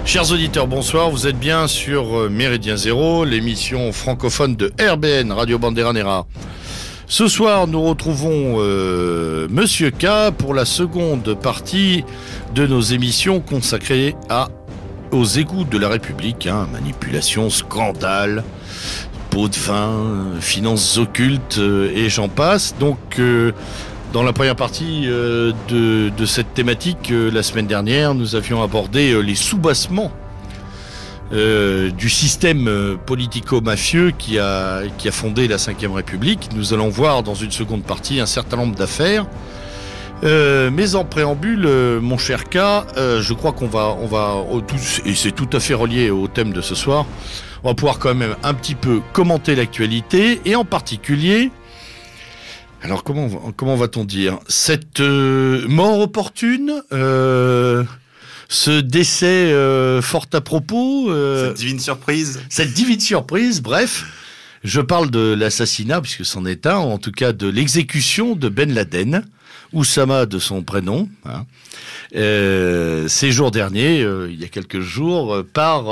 Chers auditeurs, bonsoir. Vous êtes bien sur Méridien Zéro, l'émission francophone de RBN, Radio Bandera Nera. Ce soir, nous retrouvons Monsieur K pour la seconde partie de nos émissions consacrées aux égouts de la République. Manipulation, scandale, pots de vin, finances occultes et j'en passe. Donc, dans la première partie de cette thématique, la semaine dernière, nous avions abordé les soubassements du système politico-mafieux qui a fondé la Ve République. Nous allons voir dans une seconde partie un certain nombre d'affaires. Mais en préambule, mon cher K, je crois qu'on va et c'est tout à fait relié au thème de ce soir, on va pouvoir quand même un petit peu commenter l'actualité et en particulier... Alors comment va-t-on dire cette mort opportune, ce décès fort à propos, cette divine surprise, bref, je parle de l'assassinat puisque c'en est un, en tout cas de l'exécution de Ben Laden, Oussama de son prénom, ces jours derniers, il y a quelques jours, par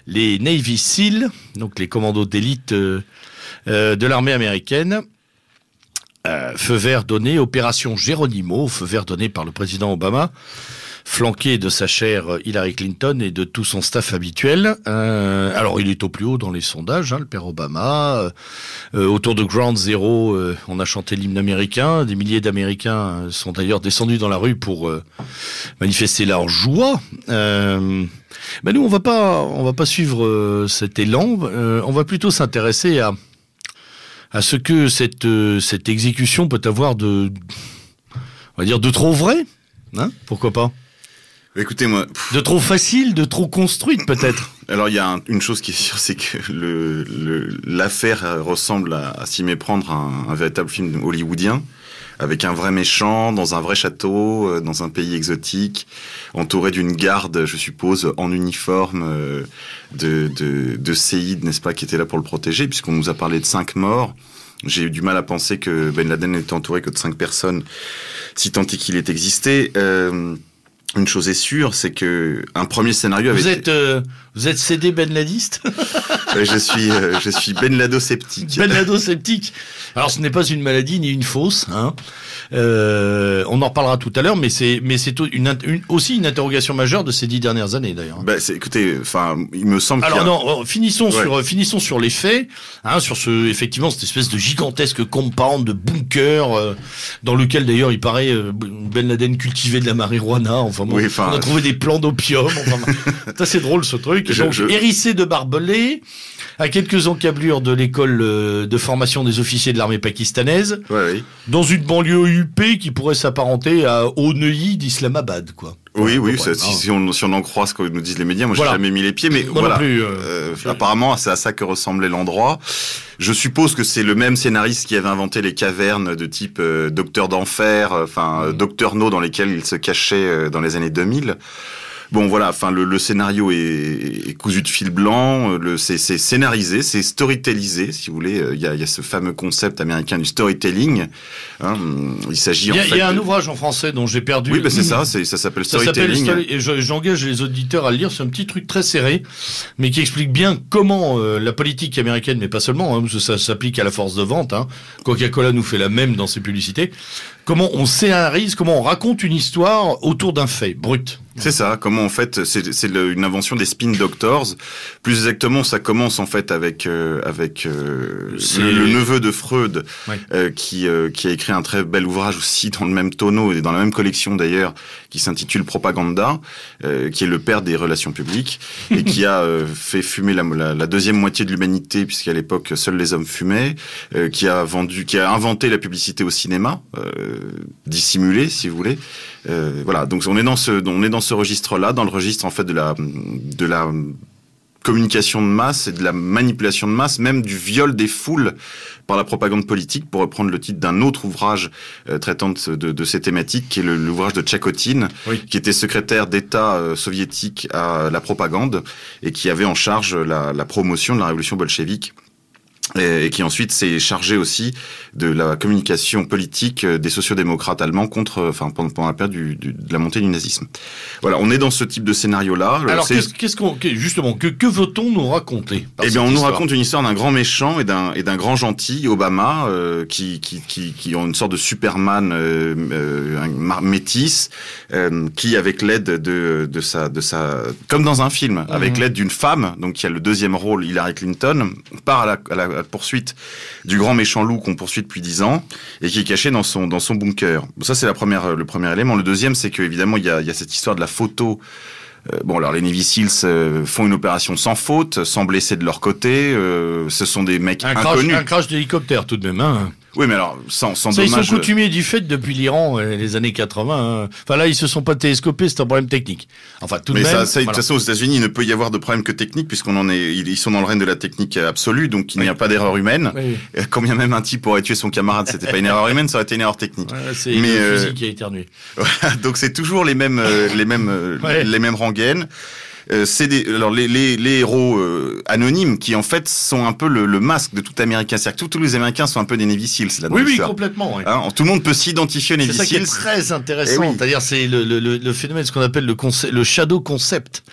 les Navy SEAL, donc les commandos d'élite de l'armée américaine. Feu vert donné, opération Geronimo, feu vert donné par le président Obama, flanqué de sa chère Hillary Clinton et de tout son staff habituel. Alors il est au plus haut dans les sondages, le père Obama. Autour de Ground Zero, on a chanté l'hymne américain. Des milliers d'Américains sont d'ailleurs descendus dans la rue pour manifester leur joie. Mais nous, on va pas suivre cet élan. On va plutôt s'intéresser à ce que cette exécution peut avoir on va dire de trop vrai, pourquoi pas. Écoutez, moi... De trop facile, de trop construite peut-être. Alors il y a une chose qui est sûre, c'est que l'affaire ressemble à s'y méprendre un véritable film hollywoodien, avec un vrai méchant, dans un vrai château, dans un pays exotique, entouré d'une garde, je suppose, en uniforme de séides, n'est-ce pas, qui était là pour le protéger, puisqu'on nous a parlé de 5 morts. J'ai eu du mal à penser que Ben Laden n'était entouré que de 5 personnes, si tant est qu'il ait existé. Une chose est sûre, c'est que un premier scénario avait vous êtes cédé Ben Ladiste. Je suis Ben Lado-sceptique. Ben Lado-sceptique. Alors ce n'est pas une maladie ni une fausse, on en reparlera tout à l'heure, mais c'est aussi une interrogation majeure de ces 10 dernières années d'ailleurs. Écoutez, il me semble. Alors finissons sur les faits, sur effectivement cette espèce de gigantesque compound de bunker dans lequel d'ailleurs il paraît Ben Laden cultivait de la marijuana. On a trouvé des plants d'opium. C'est assez drôle ce truc. Hérissé de barbelés, à quelques encablures de l'école de formation des officiers de l'armée pakistanaise, dans une banlieue huppée qui pourrait s'apparenter au Neuilly d'Islamabad, quoi. Oui, si on en croit ce que nous disent les médias, moi j'ai jamais mis les pieds, mais moi non plus, apparemment c'est à ça que ressemblait l'endroit. Je suppose que c'est le même scénariste qui avait inventé les cavernes de type Docteur d'Enfer, Docteur No, dans lesquelles il se cachait dans les années 2000. Bon voilà, le scénario est cousu de fil blanc, c'est scénarisé, c'est storytellisé, si vous voulez. Il y a ce fameux concept américain du storytelling. Il s'agit il y a un ouvrage en français dont j'ai perdu. Oui, c'est ça, ça s'appelle Storytelling. Et j'engage les auditeurs à le lire. C'est un petit truc très serré, mais qui explique bien comment la politique américaine, mais pas seulement, parce que ça s'applique à la force de vente. Coca-Cola nous fait la même dans ses publicités. Comment on scénarise, comment on raconte une histoire autour d'un fait brut. C'est ça, comment en fait, c'est une invention des spin doctors. Plus exactement, ça commence en fait avec le neveu de Freud, qui a écrit un très bel ouvrage aussi dans le même tonneau et dans la même collection d'ailleurs, qui s'intitule Propaganda, qui est le père des relations publiques et qui a fait fumer la deuxième moitié de l'humanité, puisqu'à l'époque seuls les hommes fumaient, qui a inventé la publicité au cinéma, dissimulée si vous voulez. Donc on est dans ce registre-là, dans le registre en fait de la communication de masse et de la manipulation de masse, même du viol des foules par la propagande politique, pour reprendre le titre d'un autre ouvrage traitant de ces thématiques, qui est l'ouvrage de Tchakotin, qui était secrétaire d'État soviétique à la propagande et qui avait en charge la promotion de la révolution bolchevique et qui ensuite s'est chargé aussi de la communication politique des sociodémocrates allemands pendant la période de la montée du nazisme. Voilà, on est dans ce type de scénario-là. Alors, que veut-on nous raconter? Eh bien, on nous raconte une histoire d'un grand méchant et d'un grand gentil, Obama, qui ont une sorte de Superman métis, qui, avec l'aide de sa, comme dans un film, avec l'aide d'une femme, donc qui a le deuxième rôle, Hillary Clinton, part à la poursuite du grand méchant loup qu'on poursuit depuis 10 ans et qui est caché dans son bunker. Ça, c'est le premier élément. Le deuxième, c'est que évidemment il y a cette histoire de la photo. Alors les Navy Seals font une opération sans faute, sans blessés de leur côté. Ce sont des mecs inconnus. Un crash d'hélicoptère tout de même. Hein. Oui, mais alors, sans ça, dommage... Ils sont coutumiers du fait depuis l'Iran, les années 80. Hein. Enfin là, ils se sont pas télescopés, c'est un problème technique. Enfin, tout de même... Mais de toute façon, aux États-Unis, il ne peut y avoir de problème que technique, ils sont dans le règne de la technique absolue, donc il n'y a pas d'erreur humaine. Oui. Quand bien même un type aurait tué son camarade, c'était pas une erreur humaine, ça aurait été une erreur technique. Ouais, c'est le fusil qui a éternué. Donc c'est toujours les mêmes rengaines. Les héros anonymes qui en fait sont un peu le masque de tout Américain. C'est-à-dire que tous les Américains sont un peu des Navy Seals. Oui, complètement. Oui. Hein, tout le monde peut s'identifier aux Navy Seals. C'est ça qui est très intéressant. Oui. C'est-à-dire c'est le phénomène, ce qu'on appelle le shadow concept.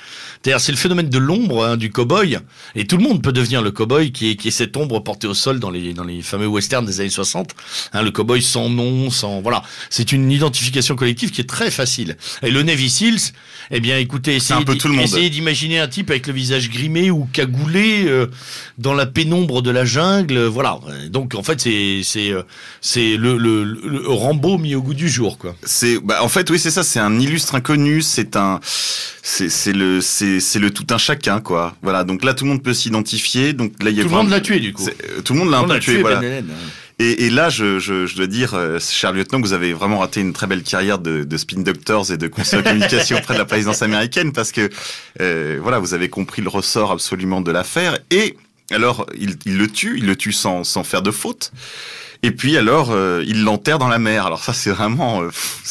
C'est-à-dire c'est le phénomène de l'ombre du cow-boy. Et tout le monde peut devenir le cow-boy qui est cette ombre portée au sol dans les fameux westerns des années 60. Hein, le cow-boy sans nom, voilà. C'est une identification collective qui est très facile. Et le Navy Seals, eh bien, écoutez, essayez d'imaginer un type avec le visage grimé ou cagoulé dans la pénombre de la jungle, voilà. Donc en fait c'est le Rambo mis au goût du jour, quoi. En fait oui, c'est ça, c'est un illustre inconnu, c'est le tout un chacun, quoi. Voilà, donc là tout le monde peut s'identifier, donc là il y a tout le monde l'a tué du coup. Tout le monde l'a un peu tué, voilà. Ben Et là, je dois dire, cher lieutenant, que vous avez vraiment raté une très belle carrière de spin doctors et de conseillers de communication auprès de la présidence américaine, parce que voilà, vous avez compris le ressort absolument de l'affaire. Et alors, il le tue sans faire de faute. Et puis alors, il l'enterre dans la mer. Alors ça, c'est vraiment,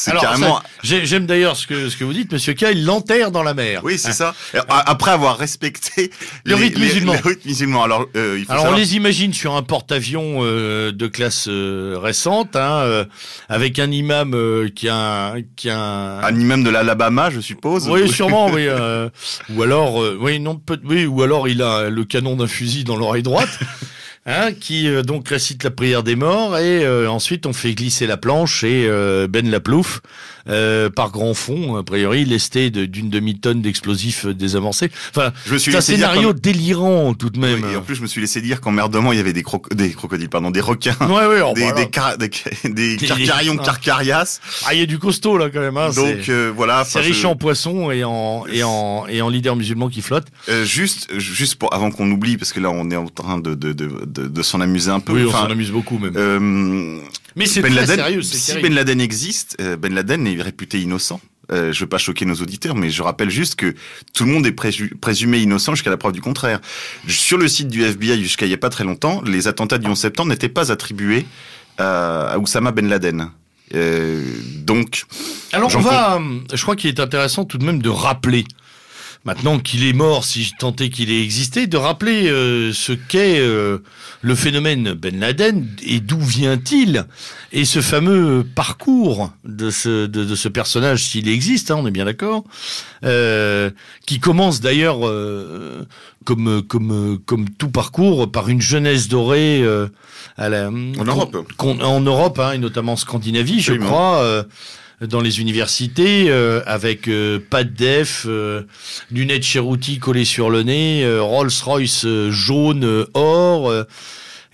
carrément. J'aime d'ailleurs ce que vous dites, Monsieur K. Il l'enterre dans la mer. Oui, c'est ça. Après avoir respecté le rite musulman. Les rites musulmans. Alors, on les imagine sur un porte-avions de classe récente, avec un imam qui a un imam de l'Alabama, je suppose. Oui, sûrement, oui. Ou alors il a le canon d'un fusil dans l'oreille droite. Qui donc récite la prière des morts et ensuite on fait glisser la planche et Ben Laplouf par grand fond, a priori lesté d'une demi-tonne d'explosifs désamorcés. Enfin, c'est un scénario délirant tout de même. Oui, et en plus je me suis laissé dire qu'en Merdement il y avait des crocodiles, des requins, des carcarions, carcarias. Il y a du costaud là quand même. Donc voilà. C'est riche en poissons et en leaders musulmans qui flottent. Juste avant qu'on oublie, parce que là on est en train de s'en amuser un peu. Oui, on s'en amuse beaucoup même. Mais c'est très sérieux. Si Ben Laden existe, Ben Laden est réputé innocent. Je veux pas choquer nos auditeurs, mais je rappelle juste que tout le monde est présumé innocent jusqu'à la preuve du contraire. Sur le site du FBI, jusqu'à il y a pas très longtemps, les attentats du 11 septembre n'étaient pas attribués à Oussama Ben Laden. Donc, alors je crois qu'il est intéressant tout de même de rappeler, maintenant qu'il est mort, si tant est qu'il ait existé, de rappeler ce qu'est le phénomène Ben Laden et d'où vient-il, et ce fameux parcours de ce personnage, s'il existe, on est bien d'accord, qui commence d'ailleurs comme tout parcours par une jeunesse dorée en Europe, et notamment en Scandinavie, je crois. Dans les universités, avec pas de def, lunettes Cheruti collées sur le nez, Rolls-Royce jaune or,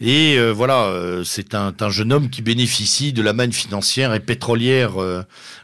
et voilà, c'est un jeune homme qui bénéficie de la manne financière et pétrolière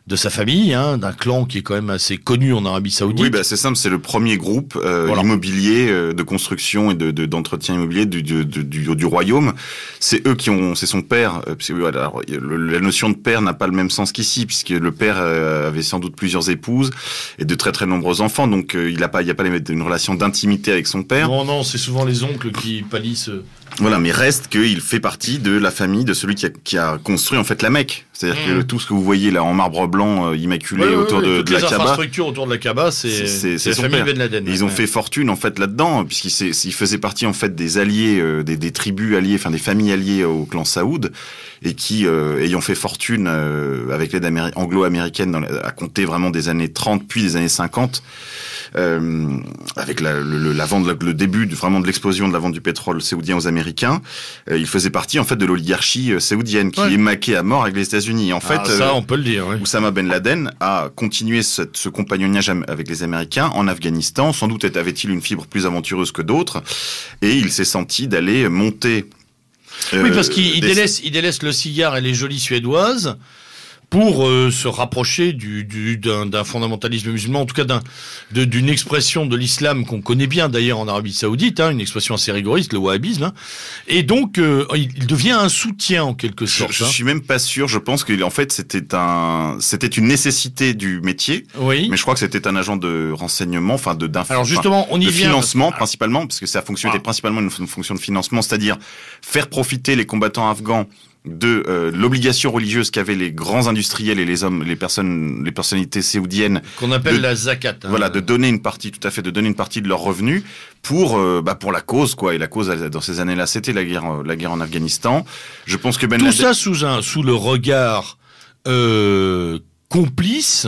de sa famille, d'un clan qui est quand même assez connu en Arabie Saoudite. Oui, c'est simple, c'est le premier groupe immobilier de construction et d'entretien immobilier du royaume. C'est eux c'est son père. Alors, la notion de père n'a pas le même sens qu'ici, puisque le père avait sans doute plusieurs épouses et de très très nombreux enfants, donc il y a pas une relation d'intimité avec son père. Non, c'est souvent les oncles qui pâlissent. Voilà, mais reste qu'il fait partie de la famille de celui qui a construit en fait la Mecque. C'est-à-dire que tout ce que vous voyez là en marbre blanc immaculé autour de la Kaaba, infrastructures autour de la Kaaba, c'est la famille Ben Laden. Et ils ont fait fortune en fait là-dedans, puisqu'ils faisaient partie en fait des alliés, des tribus alliées, enfin des familles alliées au clan Saoud, et qui ayant fait fortune avec l'aide anglo-américaine à compter vraiment des années 30 puis des années 50. Avec le début vraiment de l'explosion de la vente du pétrole saoudien aux Américains, il faisait partie en fait de l'oligarchie saoudienne qui est maquée à mort avec les États-Unis. En fait, ça on peut le dire. Ouais. Oussama Ben Laden a continué ce compagnonnage avec les Américains en Afghanistan. Sans doute avait-il une fibre plus aventureuse que d'autres, et il s'est senti d'aller monter. Oui, parce qu'il délaisse le cigare et les jolies suédoises pour se rapprocher d'un fondamentalisme musulman, en tout cas d'une expression de l'islam qu'on connaît bien d'ailleurs en Arabie Saoudite, une expression assez rigoriste, le wahhabisme. Et donc, il devient un soutien en quelque sorte. Je suis même pas sûr. Je pense que en fait c'était une nécessité du métier. Oui. Mais je crois que c'était un agent de renseignement, Alors justement, on y vient. Financement principalement, parce que sa fonction était principalement une fonction de financement, c'est-à-dire faire profiter les combattants afghans de l'obligation religieuse qu'avaient les grands industriels et les personnalités saoudiennes qu'on appelle la zakat. Voilà, de donner une partie de leurs revenus pour la cause quoi. Et la cause dans ces années-là, c'était la guerre en Afghanistan. Je pense que Ben Laden... Tout ça sous le regard complice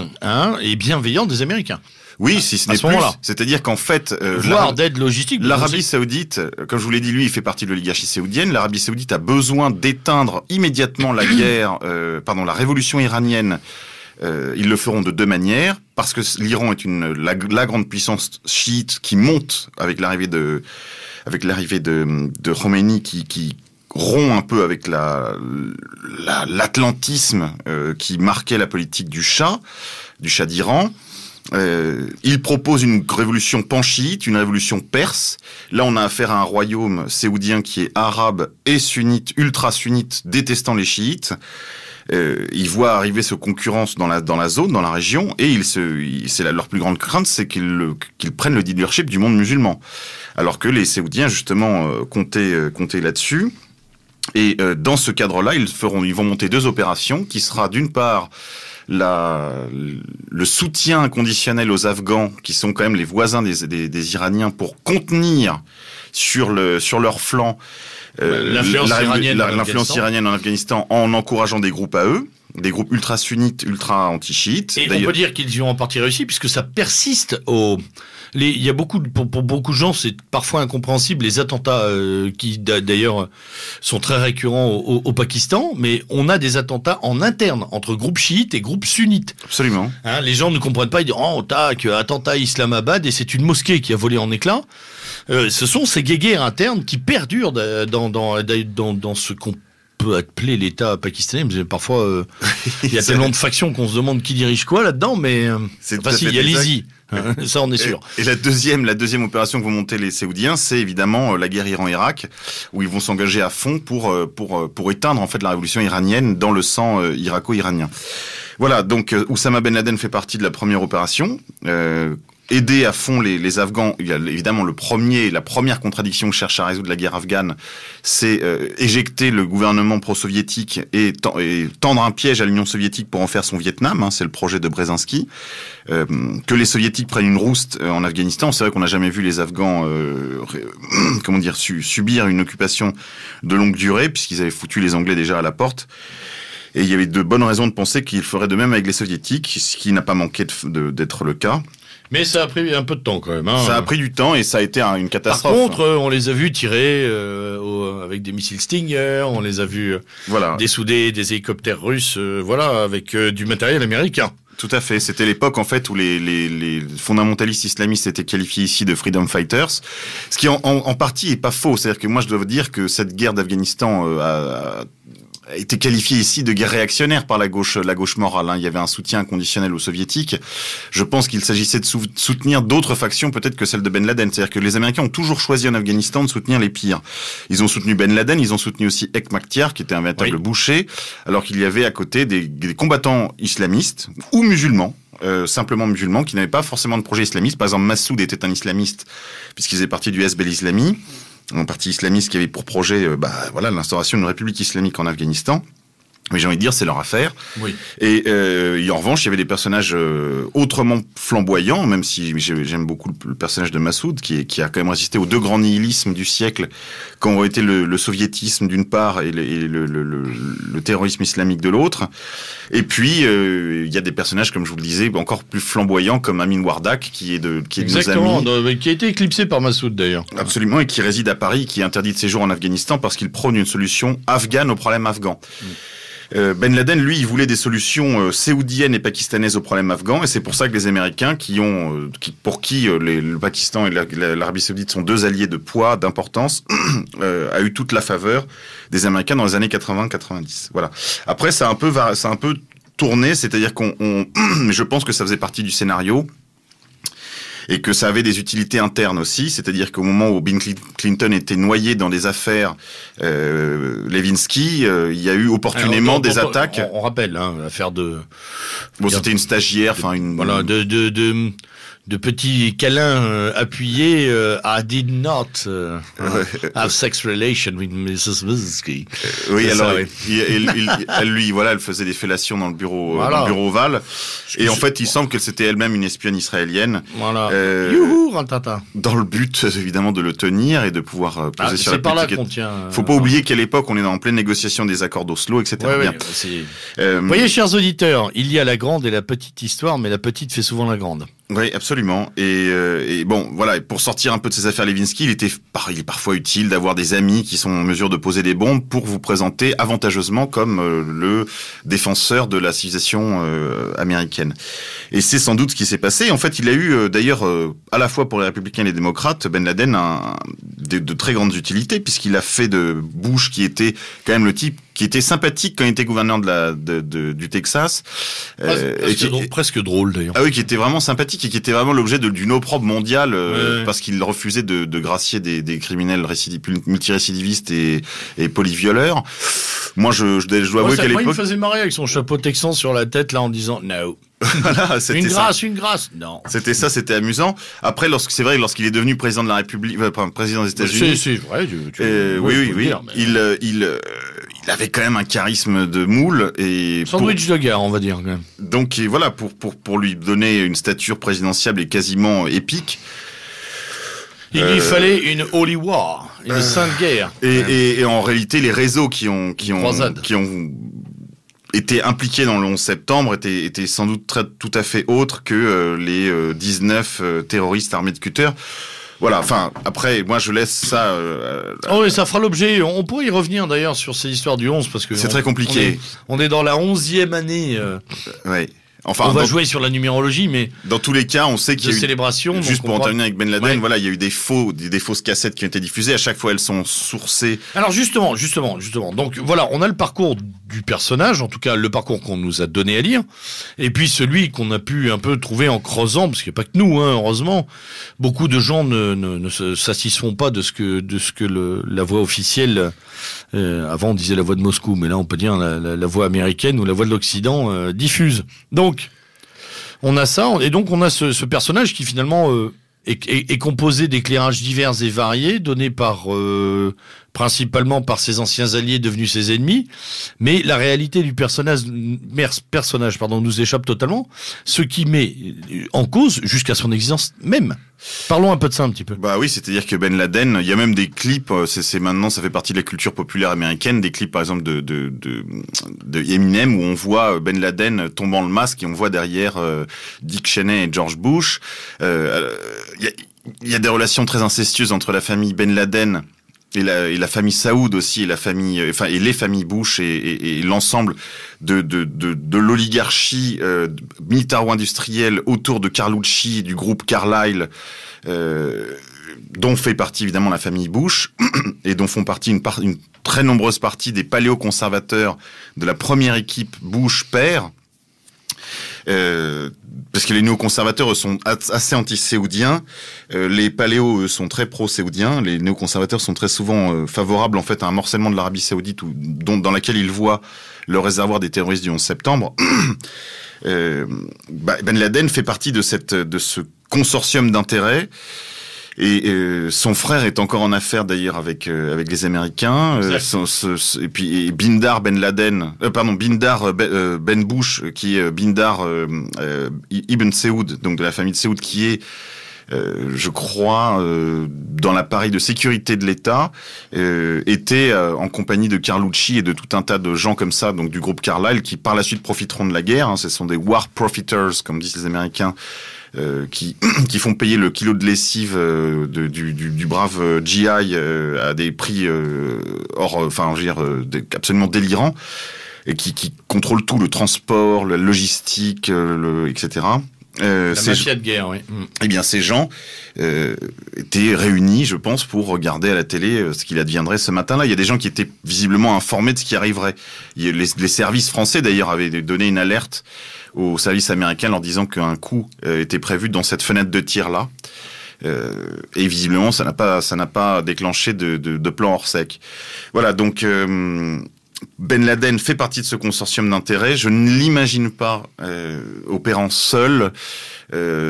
et bienveillant des Américains. Oui, si ce n'est plus. C'est-à-dire qu'en fait, voire d'aide logistique. L'Arabie Saoudite, comme je vous l'ai dit, lui, il fait partie de l'oligarchie saoudienne. L'Arabie Saoudite a besoin d'éteindre immédiatement la révolution iranienne. Ils le feront de deux manières, parce que l'Iran est la grande puissance chiite qui monte avec l'arrivée de Khomeini qui rompt un peu avec l'atlantisme qui marquait la politique du Shah d'Iran. Il propose une révolution pan-chiite, une révolution perse. Là, on a affaire à un royaume saoudien qui est arabe et sunnite, ultra-sunnite, détestant les chiites. Ils voient arriver ce concurrence dans la zone, dans la région, et leur plus grande crainte, c'est qu'ils prennent le leadership du monde musulman. Alors que les Saoudiens, justement, comptaient là-dessus. Et dans ce cadre-là, ils vont monter deux opérations, qui sera d'une part le soutien inconditionnel aux Afghans, qui sont quand même les voisins des Iraniens, pour contenir sur leur flanc l'influence iranienne en Afghanistan, en encourageant des groupes à eux, des groupes ultra-sunnites, ultra-anti-chiites. Et on peut dire qu'ils y ont en partie réussi, puisque ça persiste il y a pour beaucoup de gens, c'est parfois incompréhensible, les attentats qui d'ailleurs sont très récurrents au Pakistan, mais on a des attentats en interne entre groupes chiites et groupes sunnites. Absolument. Les gens ne comprennent pas, ils disent attentat à Islamabad et c'est une mosquée qui a volé en éclats. Ce sont ces guéguerres internes qui perdurent dans ce qu'on peut appeler l'État pakistanais, mais parfois il y a tellement de factions qu'on se demande qui dirige quoi là-dedans, mais il y a l'ISI. Ça, on est sûr. Et la deuxième opération que vont monter les Saoudiens, c'est évidemment la guerre Iran-Irak, où ils vont s'engager à fond pour éteindre en fait la révolution iranienne dans le sang irako-iranien. Voilà, donc Oussama Ben Laden fait partie de la première opération. Aider à fond les Afghans. Il y a évidemment la première contradiction que cherche à résoudre la guerre afghane, c'est éjecter le gouvernement pro-soviétique et tendre un piège à l'Union soviétique pour en faire son Vietnam. C'est le projet de Brzezinski. Que les soviétiques prennent une rouste en Afghanistan. C'est vrai qu'on n'a jamais vu les Afghans subir une occupation de longue durée, puisqu'ils avaient foutu les Anglais déjà à la porte. Et il y avait de bonnes raisons de penser qu'ils feraient de même avec les soviétiques, ce qui n'a pas manqué d'être le cas. Mais ça a pris un peu de temps quand même. Ça a pris du temps et ça a été une catastrophe. Par contre, on les a vus tirer avec des missiles Stinger, on les a vus dessouder des hélicoptères russes, avec du matériel américain. Tout à fait. C'était l'époque en fait où les fondamentalistes islamistes étaient qualifiés ici de freedom fighters, ce qui en partie est pas faux. C'est-à-dire que moi je dois vous dire que cette guerre d'Afghanistan a été qualifié ici de guerre réactionnaire par la gauche morale. Il y avait un soutien inconditionnel aux soviétiques. Je pense qu'il s'agissait de soutenir d'autres factions peut-être que celle de Ben Laden. C'est-à-dire que les Américains ont toujours choisi en Afghanistan de soutenir les pires. Ils ont soutenu Ben Laden, ils ont soutenu aussi Hek Makhtar, qui était un véritable boucher, alors qu'il y avait à côté des combattants islamistes ou musulmans. Simplement musulmans, qui n'avaient pas forcément de projet islamiste. Par exemple, Massoud était un islamiste, puisqu'il faisait partie du Hezb el-Islami. un parti islamiste qui avait pour projet l'instauration d'une république islamique en Afghanistan. Mais j'ai envie de dire, c'est leur affaire. Oui. Et en revanche, il y avait des personnages autrement flamboyants, même si j'aime beaucoup le personnage de Massoud, qui a quand même résisté aux deux grands nihilismes du siècle, qu'ont été le soviétisme d'une part et le terrorisme islamique de l'autre. Et puis, il y a des personnages, comme je vous le disais, encore plus flamboyants, comme Amin Wardak, qui est de Exactement, nos amis. Qui a été éclipsé par Massoud, d'ailleurs. Absolument, et qui réside à Paris, qui est interdit de séjour en Afghanistan parce qu'il prône une solution afghane au problème afghan. Ben Laden, lui, il voulait des solutions saoudiennes et pakistanaises au problème afghan, et c'est pour ça que les Américains, pour qui le Pakistan et l'Arabie Saoudite sont deux alliés de poids, d'importance, a eu toute la faveur des Américains dans les années 80-90. Voilà. Après, ça a un peu tourné, c'est-à-dire je pense que ça faisait partie du scénario. Et que ça avait des utilités internes aussi, c'est-à-dire qu'au moment où Bill Clinton était noyé dans des affaires Lewinsky, il y a eu opportunément des attaques. On rappelle, l'affaire de... Bon, c'était une stagiaire, Voilà, de petits câlins appuyés. I did not have sex relation with Mrs. Lewinsky. Oui, alors elle faisait des fellations dans le bureau ovale. Et en fait, il semble que c'était elle-même une espionne israélienne. Voilà. Youhou, Rantata. Dans le but, évidemment, de le tenir et de pouvoir peser sur la politique. C'est par là qu'on tient. Faut pas oublier qu'à l'époque, on est en pleine négociation des accords d'Oslo, etc. Vous voyez, chers auditeurs, il y a la grande et la petite histoire, mais la petite fait souvent la grande. Oui, absolument. Et bon, voilà, pour sortir un peu de ces affaires Lewinsky, il est parfois utile d'avoir des amis qui sont en mesure de poser des bombes pour vous présenter avantageusement comme le défenseur de la civilisation américaine. Et c'est sans doute ce qui s'est passé. En fait, il a eu d'ailleurs, à la fois pour les républicains et les démocrates, Ben Laden de très grandes utilités, puisqu'il a fait de Bush, qui était quand même le type qui était sympathique quand il était gouverneur du Texas. Presque drôle d'ailleurs. Ah oui, qui était vraiment sympathique et qui était vraiment l'objet d'une opprobre mondiale parce qu'il refusait de gracier des criminels multirécidivistes et polyvioleurs. Moi, je dois avouer qu'à l'époque... il me faisait marrer avec son chapeau texan sur la tête là en disant « No ». Voilà, une grâce, non. C'était amusant. Après, c'est vrai, lorsqu'il est devenu président de la République, président des États-Unis. C'est vrai. Oui. Dire, mais... Il avait quand même un charisme de moule et sandwich de gare, on va dire quand même. Donc voilà, pour lui donner une stature présidentielle et quasiment épique. Il lui fallait une holy war, une sainte guerre. Et en réalité, les réseaux qui ont été impliqués dans le 11 septembre étaient sans doute tout à fait autres que les 19 terroristes armés de cutters. Voilà, enfin, après, moi, je laisse ça... oui, ça fera l'objet. On pourrait y revenir, d'ailleurs, sur ces histoires du 11, parce que... C'est très compliqué. On est dans la 11e année. Oui. Enfin, on va jouer sur la numérologie, mais... Dans tous les cas, on sait qu'il y a eu... célébration. Juste pour en terminer avec Ben Laden, voilà, il y a eu des fausses cassettes qui ont été diffusées. À chaque fois, elles sont sourcées. Alors, justement. Donc, voilà, on a le parcours du personnage, en tout cas, le parcours qu'on nous a donné à lire. Et puis, celui qu'on a pu un peu trouver en creusant, parce qu'il n'y a pas que nous, heureusement. Beaucoup de gens ne se satisfont pas de ce que la voix officielle, avant on disait la voix de Moscou, mais là on peut dire la voix américaine ou la voix de l'Occident diffuse. Donc on a ça, et donc on a ce personnage qui finalement est composé d'éclairages divers et variés, donnés principalement par ses anciens alliés devenus ses ennemis, mais la réalité du personnage nous échappe totalement, ce qui met en cause jusqu'à son existence même. Parlons un peu de ça un petit peu. Bah oui, c'est-à-dire que Ben Laden, il y a même des clips, c'est maintenant, ça fait partie de la culture populaire américaine, des clips par exemple de Eminem où on voit Ben Laden tombant le masque et on voit derrière Dick Cheney et George Bush. Il y a des relations très incestueuses entre la famille Ben Laden et la famille Saoud aussi, et les familles Bush et l'ensemble de l'oligarchie militaro-industrielle autour de Carlucci, du groupe Carlyle, dont fait partie évidemment la famille Bush et dont font partie une très nombreuse partie des paléoconservateurs de la première équipe Bush père. Parce que les néoconservateurs sont assez anti-saoudiens, les paléos sont très pro-saoudiens, les néoconservateurs sont très souvent favorables en fait à un morcellement de l'Arabie Saoudite dans laquelle ils voient le réservoir des terroristes du 11 septembre. Ben Laden fait partie de ce consortium d'intérêts. Et son frère est encore en affaires d'ailleurs avec les Américains. Et puis Bindar Ben Laden, Bindar Ben Bush, qui est Bindar Ibn Saoud, donc de la famille de Saoud, qui est je crois, dans l'appareil de sécurité de l'État, était en compagnie de Carlucci et de tout un tas de gens comme ça, donc du groupe Carlyle, qui par la suite profiteront de la guerre. Hein, ce sont des war profiters, comme disent les Américains, qui font payer le kilo de lessive du brave GI à des prix absolument délirants, et qui contrôlent tout, le transport, la logistique, etc. La mafia de guerre, oui. Eh bien, ces gens étaient réunis, je pense, pour regarder à la télé ce qu'il adviendrait ce matin-là. Il y a des gens qui étaient visiblement informés de ce qui arriverait. Les services français, d'ailleurs, avaient donné une alerte aux services américains leur disant qu'un coup était prévu dans cette fenêtre de tir-là. Et visiblement, ça n'a pas déclenché de plan hors sec. Voilà, donc... Ben Laden fait partie de ce consortium d'intérêts. Je ne l'imagine pas opérant seul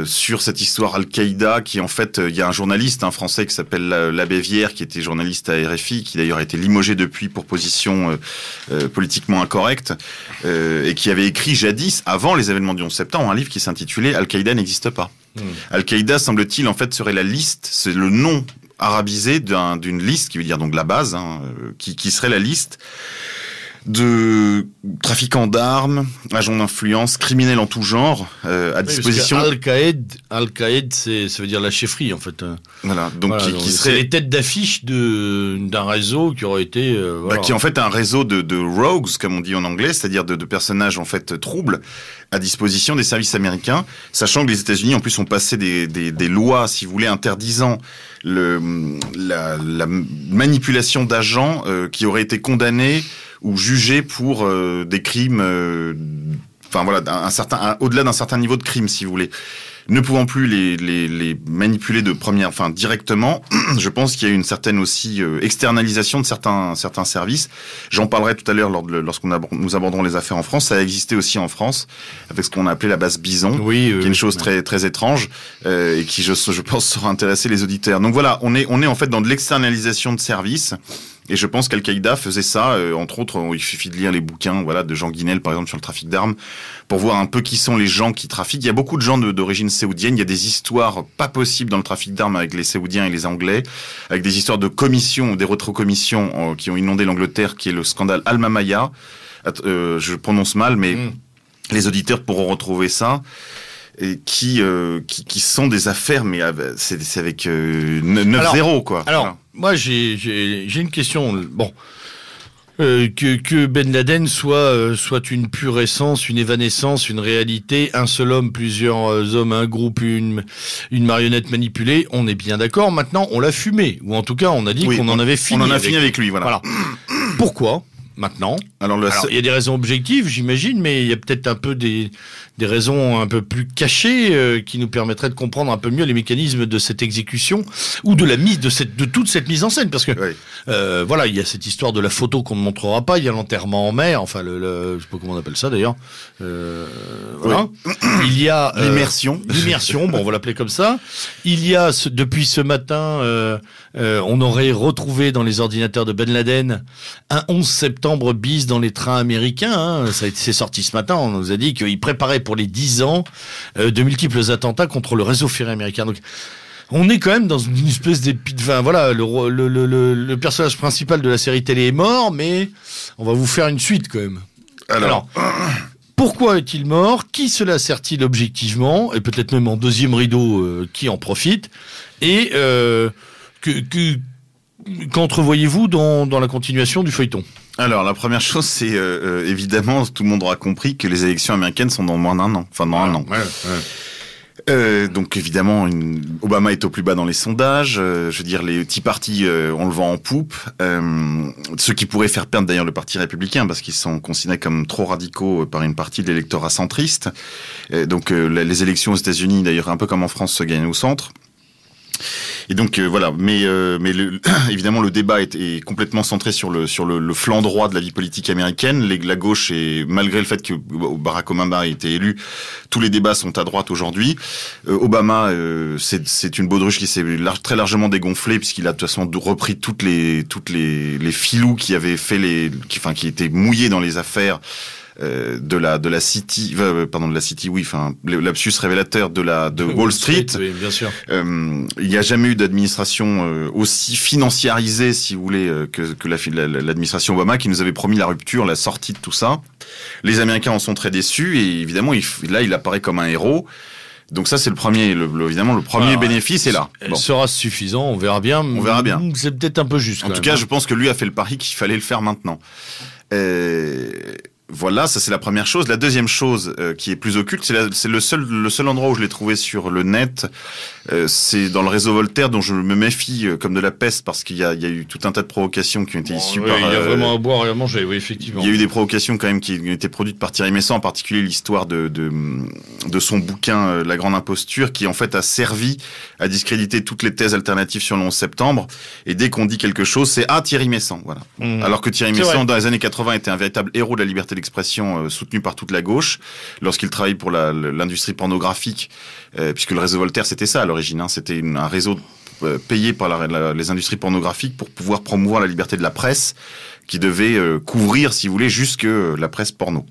sur cette histoire Al-Qaïda qui, en fait, il y a un journaliste français qui s'appelle L'Abbé Vière, qui était journaliste à RFI, qui d'ailleurs a été limogé depuis pour position politiquement incorrecte, et qui avait écrit jadis, avant les événements du 11 septembre, un livre qui s'intitulait Al-Qaïda n'existe pas. Al-Qaïda, semble-t-il, en fait, serait la liste, c'est le nom arabisé d'une liste, qui veut dire donc la base, qui serait la liste de trafiquants d'armes, agents d'influence, criminels en tout genre, à disposition. Al-Qaïd, ça veut dire la chefferie, en fait. Voilà, donc qui serait les têtes d'affiche d'un réseau qui aurait été qui est en fait un réseau de rogues, comme on dit en anglais, c'est-à-dire de personnages en fait troubles à disposition des services américains, sachant que les États-Unis en plus ont passé des lois, si vous voulez, interdisant la manipulation d'agents qui auraient été condamnés ou jugés pour des crimes, au-delà d'un certain niveau de crime, si vous voulez. Ne pouvant plus les manipuler directement, je pense qu'il y a une certaine aussi externalisation de certains services. J'en parlerai tout à l'heure nous aborderons les affaires en France. Ça a existé aussi en France avec ce qu'on a appelé la base Bison, qui est une chose très très étrange et qui je pense saura intéresser les auditeurs. Donc voilà, on est en fait dans de l'externalisation de services. Et je pense qu'Al-Qaïda faisait ça, entre autres, il suffit de lire les bouquins, de Jean Guinel, par exemple, sur le trafic d'armes, pour voir un peu qui sont les gens qui trafiquent. Il y a beaucoup de gens d'origine saoudienne, il y a des histoires pas possibles dans le trafic d'armes avec les Saoudiens et les Anglais, avec des histoires de commissions, des rétrocommissions qui ont inondé l'Angleterre, qui est le scandale Al-Mamaya. Je prononce mal, mais les auditeurs pourront retrouver ça. Et qui sont des affaires, mais c'est avec 9-0, quoi. Alors, moi, j'ai une question. Bon, que Ben Laden soit une pure essence, une évanescence, une réalité, un seul homme, plusieurs hommes, un groupe, une marionnette manipulée, on est bien d'accord. Maintenant, on l'a fumé, ou en tout cas, on a dit qu'on en avait fini. On en a fini avec lui, voilà. Pourquoi maintenant? Alors, il y a des raisons objectives, j'imagine, mais il y a peut-être un peu des raisons un peu plus cachées qui nous permettraient de comprendre un peu mieux les mécanismes de cette exécution ou de de toute cette mise en scène, parce que il y a cette histoire de la photo qu'on ne montrera pas, il y a l'enterrement en mer, enfin je sais pas comment on appelle ça d'ailleurs. Voilà. Il y a l'immersion, bon, on va l'appeler comme ça. Il y a depuis ce matin, on aurait retrouvé dans les ordinateurs de Ben Laden un 11 septembre bis dans les trains américains. C'est sorti ce matin. On nous a dit qu'il préparait pour les 10 ans de multiples attentats contre le réseau ferré américain. Donc, on est quand même dans une espèce le personnage principal de la série télé est mort, mais on va vous faire une suite quand même. Alors pourquoi est-il mort? Qui cela sert-il objectivement? Et peut-être même en deuxième rideau, qui en profite? Et qu'entrevoyez-vous dans la continuation du feuilleton? Alors, la première chose, c'est évidemment, tout le monde aura compris que les élections américaines sont dans moins d'un an. Enfin, dans un an. Donc, évidemment, Obama est au plus bas dans les sondages. Je veux dire, les Tea Party ont le vent en poupe. Ce qui pourrait faire perdre d'ailleurs le Parti républicain, parce qu'ils sont considérés comme trop radicaux par une partie de l'électorat centriste. Donc, les élections aux États-Unis, d'ailleurs, un peu comme en France, se gagnent au centre. Et donc voilà, mais évidemment le débat est complètement centré sur le flanc droit de la vie politique américaine. La gauche, et malgré le fait que Barack Obama ait été élu, tous les débats sont à droite aujourd'hui. Obama, c'est une baudruche qui s'est très largement dégonflée, puisqu'il a de toute façon repris toutes les filous qui avaient fait qui étaient mouillés dans les affaires de la City, oui, enfin, le lapsus révélateur de Wall Street. Oui, bien sûr. Il n'y a jamais eu d'administration aussi financiarisée, si vous voulez, que l'administration Obama, qui nous avait promis la rupture, la sortie de tout ça. Les Américains en sont très déçus, et évidemment, là, il apparaît comme un héros. Donc ça, c'est évidemment le premier bénéfice est là. Bon. Sera suffisant, on verra bien. On verra bien. C'est peut-être un peu juste. En tout cas, je pense que lui a fait le pari qu'il fallait le faire maintenant. Voilà, ça c'est la première chose. La deuxième chose qui est plus occulte, c'est le seul endroit où je l'ai trouvé sur le net. C'est dans le réseau Voltaire, dont je me méfie comme de la peste, parce qu'il y a eu tout un tas de provocations qui ont été issues par... Il y a vraiment à boire et à manger, oui, effectivement. Il y a eu des provocations quand même qui ont été produites par Thierry Meyssan, en particulier l'histoire de son bouquin La Grande Imposture, qui en fait a servi à discréditer toutes les thèses alternatives sur le 11 septembre. Et dès qu'on dit quelque chose, c'est Thierry Meyssan, voilà. Alors que Thierry Meyssan, dans les années 80, était un véritable héros de la liberté d'expression soutenu par toute la gauche, lorsqu'il travaillait pour l'industrie pornographique, puisque le réseau Voltaire c'était ça à l'origine, hein, c'était un réseau payé par les industries pornographiques pour pouvoir promouvoir la liberté de la presse, qui devait couvrir, si vous voulez, jusque la presse porno.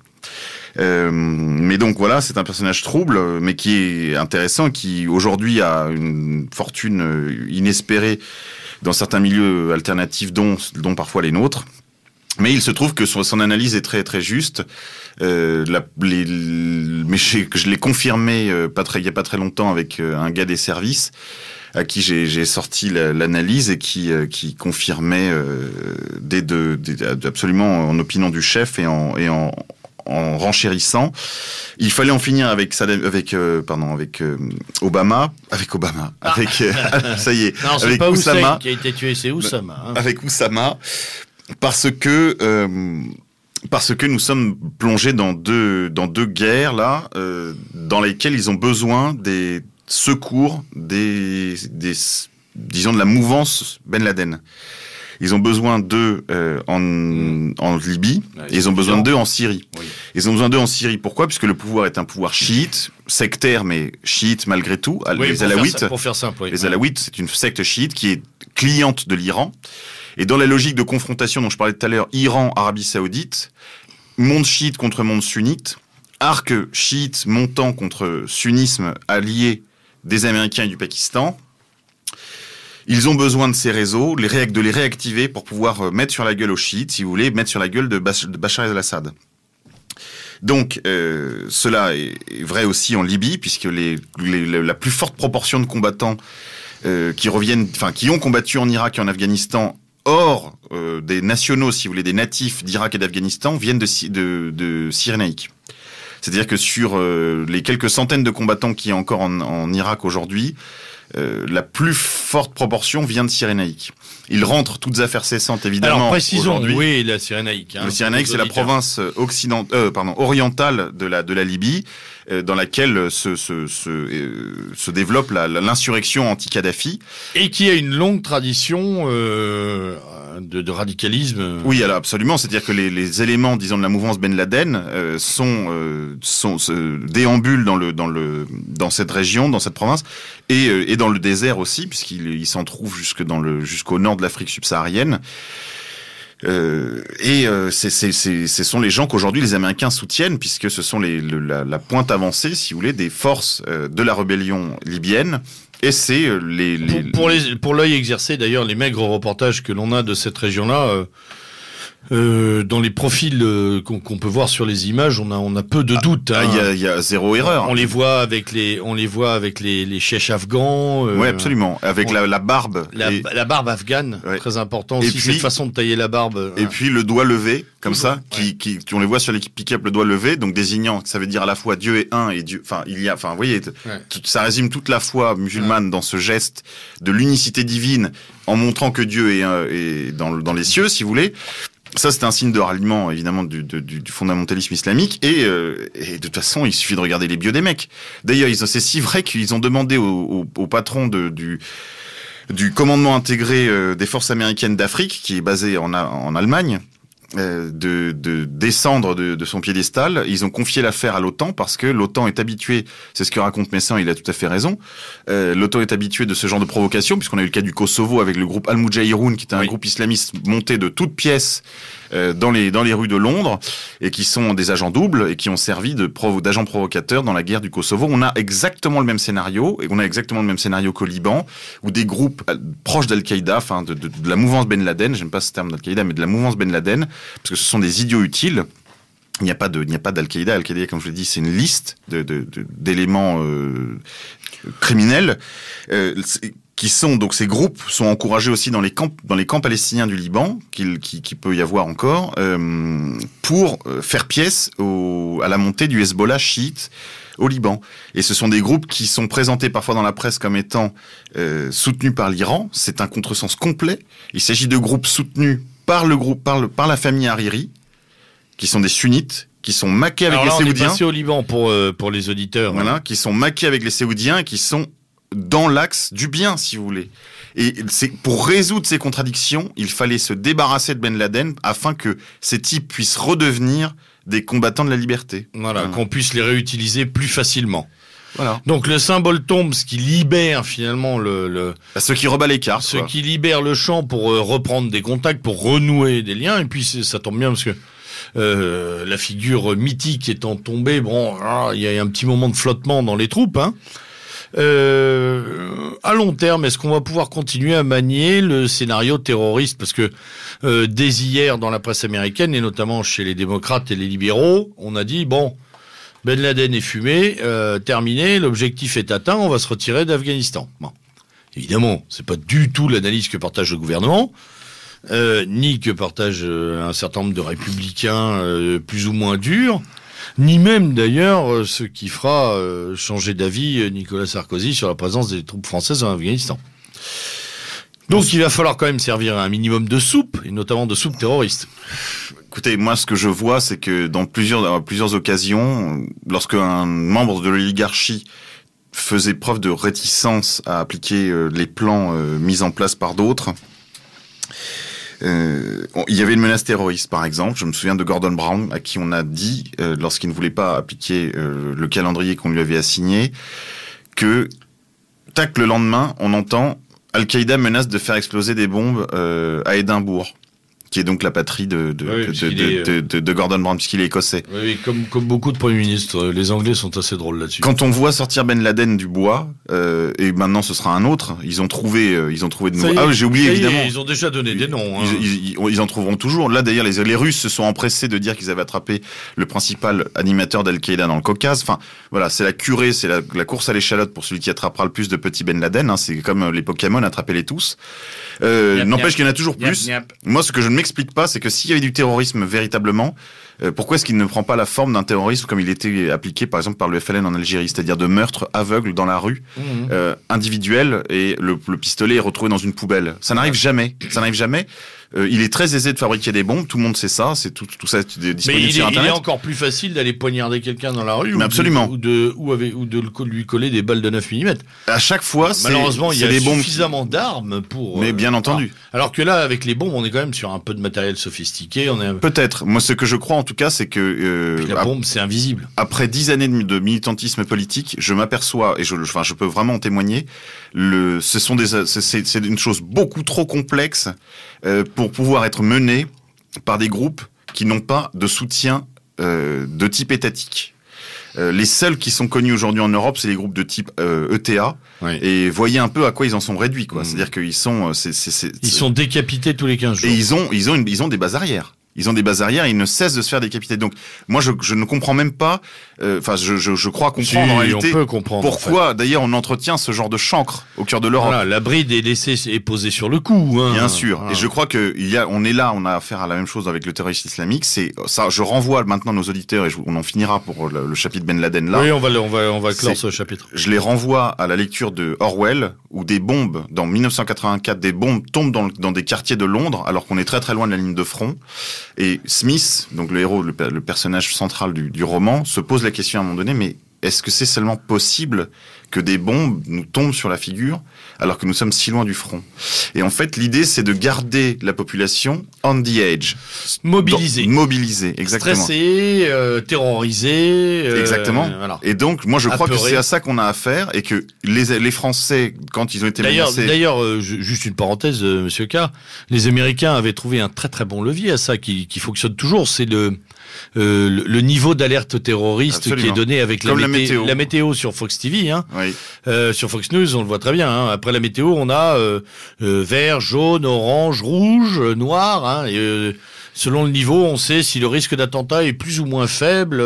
Mais donc voilà, c'est un personnage trouble, mais qui est intéressant, qui aujourd'hui a une fortune inespérée dans certains milieux alternatifs, dont parfois les nôtres. Mais il se trouve que son analyse est très très juste. Mais je l'ai confirmé il y a pas très longtemps avec un gars des services à qui j'ai sorti l'analyse, et qui confirmait absolument en opinion du chef et en renchérissant. Il fallait en finir avec Obama, ça y est, non, avec pas Oussama, qui a été tué, c'est Oussama. Hein. Avec Oussama, parce que nous sommes plongés dans deux guerres là, dans lesquelles ils ont besoin des secours disons de la mouvance Ben Laden. Ils ont besoin d'eux en Libye, et ils ont besoin d'eux en Syrie. Oui. Ils ont besoin d'eux en Syrie. Pourquoi ? Puisque le pouvoir est un pouvoir chiite, sectaire, mais chiite malgré tout. Oui, les Alaouites, pour faire simple, oui. Les Alaouites, c'est une secte chiite qui est cliente de l'Iran. Et dans la logique de confrontation dont je parlais tout à l'heure, Iran-Arabie Saoudite, monde chiite contre monde sunnite, arc chiite montant contre sunnisme allié des Américains et du Pakistan. Ils ont besoin de ces réseaux, de les réactiver pour pouvoir mettre sur la gueule aux chiites, si vous voulez, mettre sur la gueule de Bachar el-Assad. Donc, cela est vrai aussi en Libye, puisque la plus forte proportion de combattants qui ont combattu en Irak et en Afghanistan, hors des nationaux, si vous voulez, des natifs d'Irak et d'Afghanistan, viennent de Cyrénaïque. C'est-à-dire que sur les quelques centaines de combattants qu'il y a encore en Irak aujourd'hui, la plus forte proportion vient de Cyrénaïque. Ils rentrent toutes affaires cessantes, évidemment. Alors précisons, aujourd'hui. Oui, la Cyrénaïque. Le Cyrénaïque, c'est la province orientale de la Libye, dans laquelle se développe l'insurrection anti-Kadhafi. Et qui a une longue tradition de radicalisme. Oui, alors absolument. C'est-à-dire que les éléments, disons, de la mouvance Ben Laden déambulent dans cette région, dans cette province, et dans le désert aussi, puisqu'il s'en trouve jusqu'au nord de l'Afrique subsaharienne. Ce sont les gens qu'aujourd'hui les Américains soutiennent, puisque ce sont la pointe avancée, si vous voulez, des forces de la rébellion libyenne. Et c'est pour l'œil exercé, d'ailleurs, les maigres reportages que l'on a de cette région-là, dans les profils qu'on peut voir sur les images, on a peu de doutes. Il y a zéro erreur. On les voit avec les chefs afghans. Oui, absolument. Avec la barbe. La barbe afghane, ouais. Très important aussi, cette façon de tailler la barbe. Et puis le doigt levé, comme ça, on les voit sur les pick-up, le doigt levé, donc désignant, ça veut dire à la fois Dieu est un et Dieu, vous voyez, ça résume toute la foi musulmane dans ce geste de l'unicité divine, en montrant que Dieu est dans les cieux, si vous voulez. Ça, c'est un signe de ralliement, évidemment, du fondamentalisme islamique. Et de toute façon, il suffit de regarder les bios des mecs. D'ailleurs, c'est si vrai qu'ils ont demandé au patron du commandement intégré des forces américaines d'Afrique, qui est basé en Allemagne, de descendre de son piédestal. Ils ont confié l'affaire à l'OTAN parce que l'OTAN est habitué, c'est ce que raconte Messin, il a tout à fait raison, l'OTAN est habitué de ce genre de provocation, puisqu'on a eu le cas du Kosovo avec le groupe Al-Moudjahiroun, qui était un groupe islamiste monté de toutes pièces dans les rues de Londres, et qui sont des agents doubles et qui ont servi d'agents provocateurs dans la guerre du Kosovo. On a exactement le même scénario, et on a exactement le même scénario qu'au Liban, où des groupes proches d'Al-Qaïda, enfin de la mouvance Ben Laden, j'aime pas ce terme d'Al-Qaïda, mais de la mouvance Ben Laden, parce que ce sont des idiots utiles. Il n'y a pas d'Al-Qaïda. Al-Qaïda, comme je l'ai dit, c'est une liste d'éléments criminels, qui sont, donc ces groupes sont encouragés aussi dans les camps palestiniens du Liban, qui peut y avoir encore, pour faire pièce à la montée du Hezbollah chiite au Liban. Et ce sont des groupes qui sont présentés parfois dans la presse comme étant soutenus par l'Iran. C'est un contresens complet. Il s'agit de groupes soutenus par la famille Hariri, qui sont des sunnites, qui sont maqués avec les Saoudiens. On est passé au Liban pour les auditeurs. Voilà, qui sont maqués avec les Saoudiens, qui sont dans l'axe du bien, si vous voulez. Et pour résoudre ces contradictions, il fallait se débarrasser de Ben Laden afin que ces types puissent redevenir des combattants de la liberté. Voilà. Qu'on puisse les réutiliser plus facilement. Voilà. Donc le symbole tombe, ce qui libère finalement ceux qui rebattent les cartes. Ceux qui libèrent le champ pour reprendre des contacts, pour renouer des liens. Et puis ça tombe bien parce que la figure mythique étant tombée, il y a un petit moment de flottement dans les troupes, hein. À long terme, est-ce qu'on va pouvoir continuer à manier le scénario terroriste? Parce que dès hier, dans la presse américaine, et notamment chez les démocrates et les libéraux, on a dit, Ben Laden est fumé, terminé, l'objectif est atteint, on va se retirer d'Afghanistan. Bon. Évidemment, c'est pas du tout l'analyse que partage le gouvernement, ni que partage un certain nombre de républicains plus ou moins durs, ni même d'ailleurs ce qui fera changer d'avis Nicolas Sarkozy sur la présence des troupes françaises en Afghanistan. Donc il va falloir quand même servir un minimum de soupe, et notamment de soupe terroriste. Écoutez, moi ce que je vois, c'est que dans plusieurs occasions, lorsque un membre de l'oligarchie faisait preuve de réticence à appliquer les plans mis en place par d'autres, il y avait une menace terroriste, par exemple. Je me souviens de Gordon Brown, à qui on a dit, lorsqu'il ne voulait pas appliquer le calendrier qu'on lui avait assigné, que, tac, le lendemain, on entend Al-Qaïda menace de faire exploser des bombes à Édimbourg, qui est donc la patrie de Gordon Brown, puisqu'il est écossais. Oui, comme beaucoup de premiers ministres, les Anglais sont assez drôles là-dessus. Quand on voit sortir Ben Laden du bois, et maintenant ce sera un autre, ils ont trouvé de nouveaux. Ah, j'ai oublié évidemment. Ils ont déjà donné des noms. Hein. Ils en trouveront toujours. Là d'ailleurs, les Russes se sont empressés de dire qu'ils avaient attrapé le principal animateur d'Al-Qaïda dans le Caucase. Enfin, voilà, c'est la curée, c'est la course à l'échalote pour celui qui attrapera le plus de petits Ben Laden. Hein. C'est comme les Pokémon, attrapez-les tous. N'empêche qu'il y en a toujours plus. Moi, ce que je ne m'explique pas, c'est que s'il y avait du terrorisme véritablement, pourquoi est-ce qu'il ne prend pas la forme d'un terrorisme comme il était appliqué par exemple par le FLN en Algérie, c'est-à-dire de meurtre aveugle dans la rue, individuel, et le pistolet est retrouvé dans une poubelle. Ça n'arrive jamais. Ça n'arrive jamais. Il est très aisé de fabriquer des bombes, tout le monde sait ça, c'est tout ça est disponible sur Internet. Mais il est encore plus facile d'aller poignarder quelqu'un dans la rue, absolument. ou de lui coller des balles de 9 mm. À chaque fois, malheureusement, il y a suffisamment d'armes pour... Mais bien entendu. Alors que là, avec les bombes, on est quand même sur un peu de matériel sophistiqué. Peut-être. Moi, ce que je crois en tout cas, c'est que... Puis la bombe, c'est invisible. Après 10 années de militantisme politique, je m'aperçois, et je peux vraiment en témoigner, c'est une chose beaucoup trop complexe pour pouvoir être mené par des groupes qui n'ont pas de soutien de type étatique. Les seuls qui sont connus aujourd'hui en Europe, c'est les groupes de type ETA. Oui. Et voyez un peu à quoi ils en sont réduits, quoi. C'est-à-dire qu'ils sont, ils sont décapités tous les 15 jours. Et ils ont des bases arrières. Ils ont des bases arrières, ils ne cessent de se faire décapiter. Donc, moi, je ne comprends même pas. Enfin, je crois comprendre en réalité. On peut comprendre. Pourquoi, d'ailleurs, on entretient ce genre de chancre au cœur de l'Europe. Voilà, la bride est posée sur le coup. Hein. Bien sûr. Voilà. Et je crois que on a affaire à la même chose avec le terrorisme islamique. C'est ça. Je renvoie maintenant nos auditeurs et on en finira pour le chapitre Ben Laden là. Oui, on va clore ce chapitre. Je les renvoie à la lecture de Orwell, où des bombes dans 1984, des bombes tombent dans des quartiers de Londres, alors qu'on est très très loin de la ligne de front. Et Smith, donc le héros, le personnage central du roman, se pose la question à un moment donné, mais est-ce que c'est seulement possible que des bombes nous tombent sur la figure alors que nous sommes si loin du front? Et en fait, l'idée, c'est de garder la population on the edge. Mobilisée, exactement. Stressée, terrorisée. Exactement. Voilà. Et donc, moi, je crois que c'est à ça qu'on a affaire et que les Français, quand ils ont été menacés... D'ailleurs, juste une parenthèse, Monsieur K, les Américains avaient trouvé un très très bon levier à ça qui fonctionne toujours, c'est le niveau d'alerte terroriste Absolument. Qui est donné avec la météo sur Fox TV, hein. Oui. Sur Fox News, on le voit très bien, hein. Après la météo, on a vert, jaune, orange, rouge, noir, hein, et selon le niveau, on sait si le risque d'attentat est plus ou moins faible.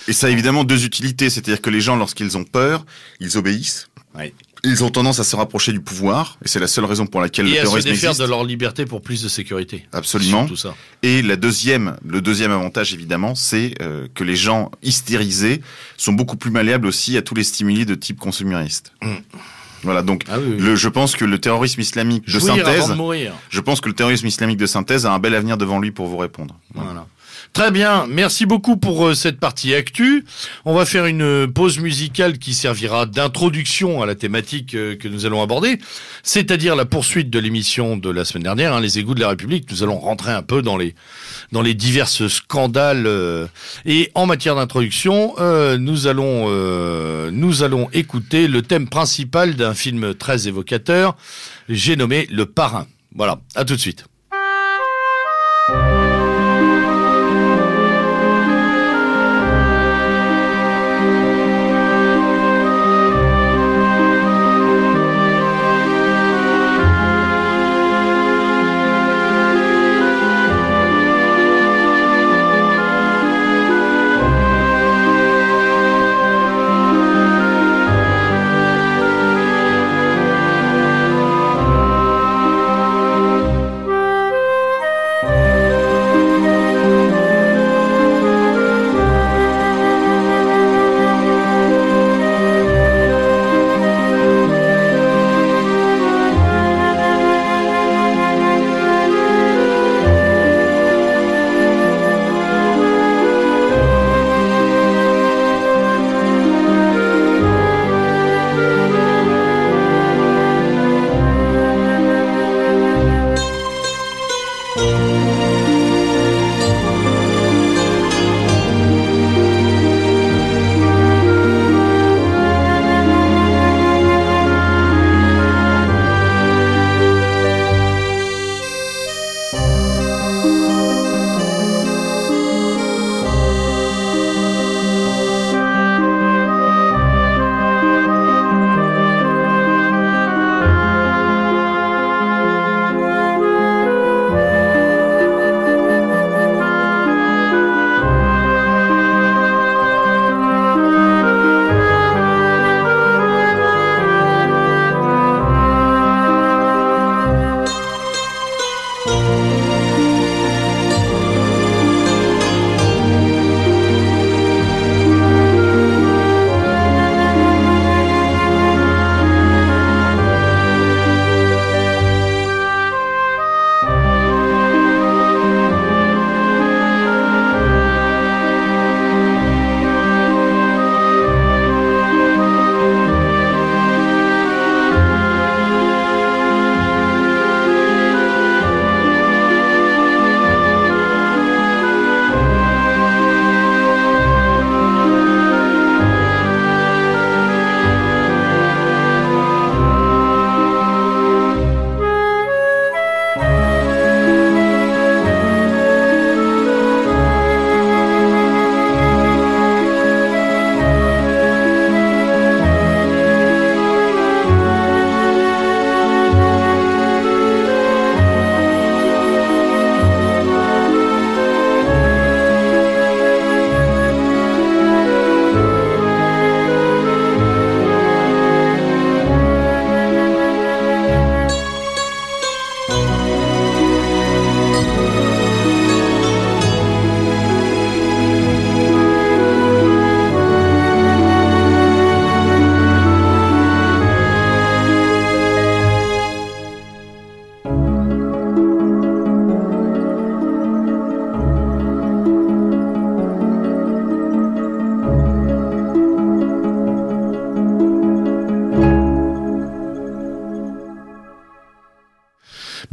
Et ça a évidemment deux utilités, c'est-à-dire que les gens, lorsqu'ils ont peur, ils obéissent. Oui. Ils ont tendance à se rapprocher du pouvoir, et c'est la seule raison pour laquelle le terrorisme existe. Et à se défaire de leur liberté pour plus de sécurité. Absolument. Tout ça. Et le deuxième avantage, évidemment, c'est que les gens hystérisés sont beaucoup plus malléables aussi à tous les stimuli de type consumériste. Voilà, donc je pense que le terrorisme islamique de synthèse, je pense que le terrorisme islamique de synthèse a un bel avenir devant lui pour vous répondre. Voilà. Très bien, merci beaucoup pour cette partie actu. On va faire une pause musicale qui servira d'introduction à la thématique que nous allons aborder, c'est-à-dire la poursuite de l'émission de la semaine dernière, hein, les égouts de la République. Nous allons rentrer un peu dans les divers scandales. Et en matière d'introduction, nous allons écouter le thème principal d'un film très évocateur, j'ai nommé Le Parrain. Voilà, à tout de suite.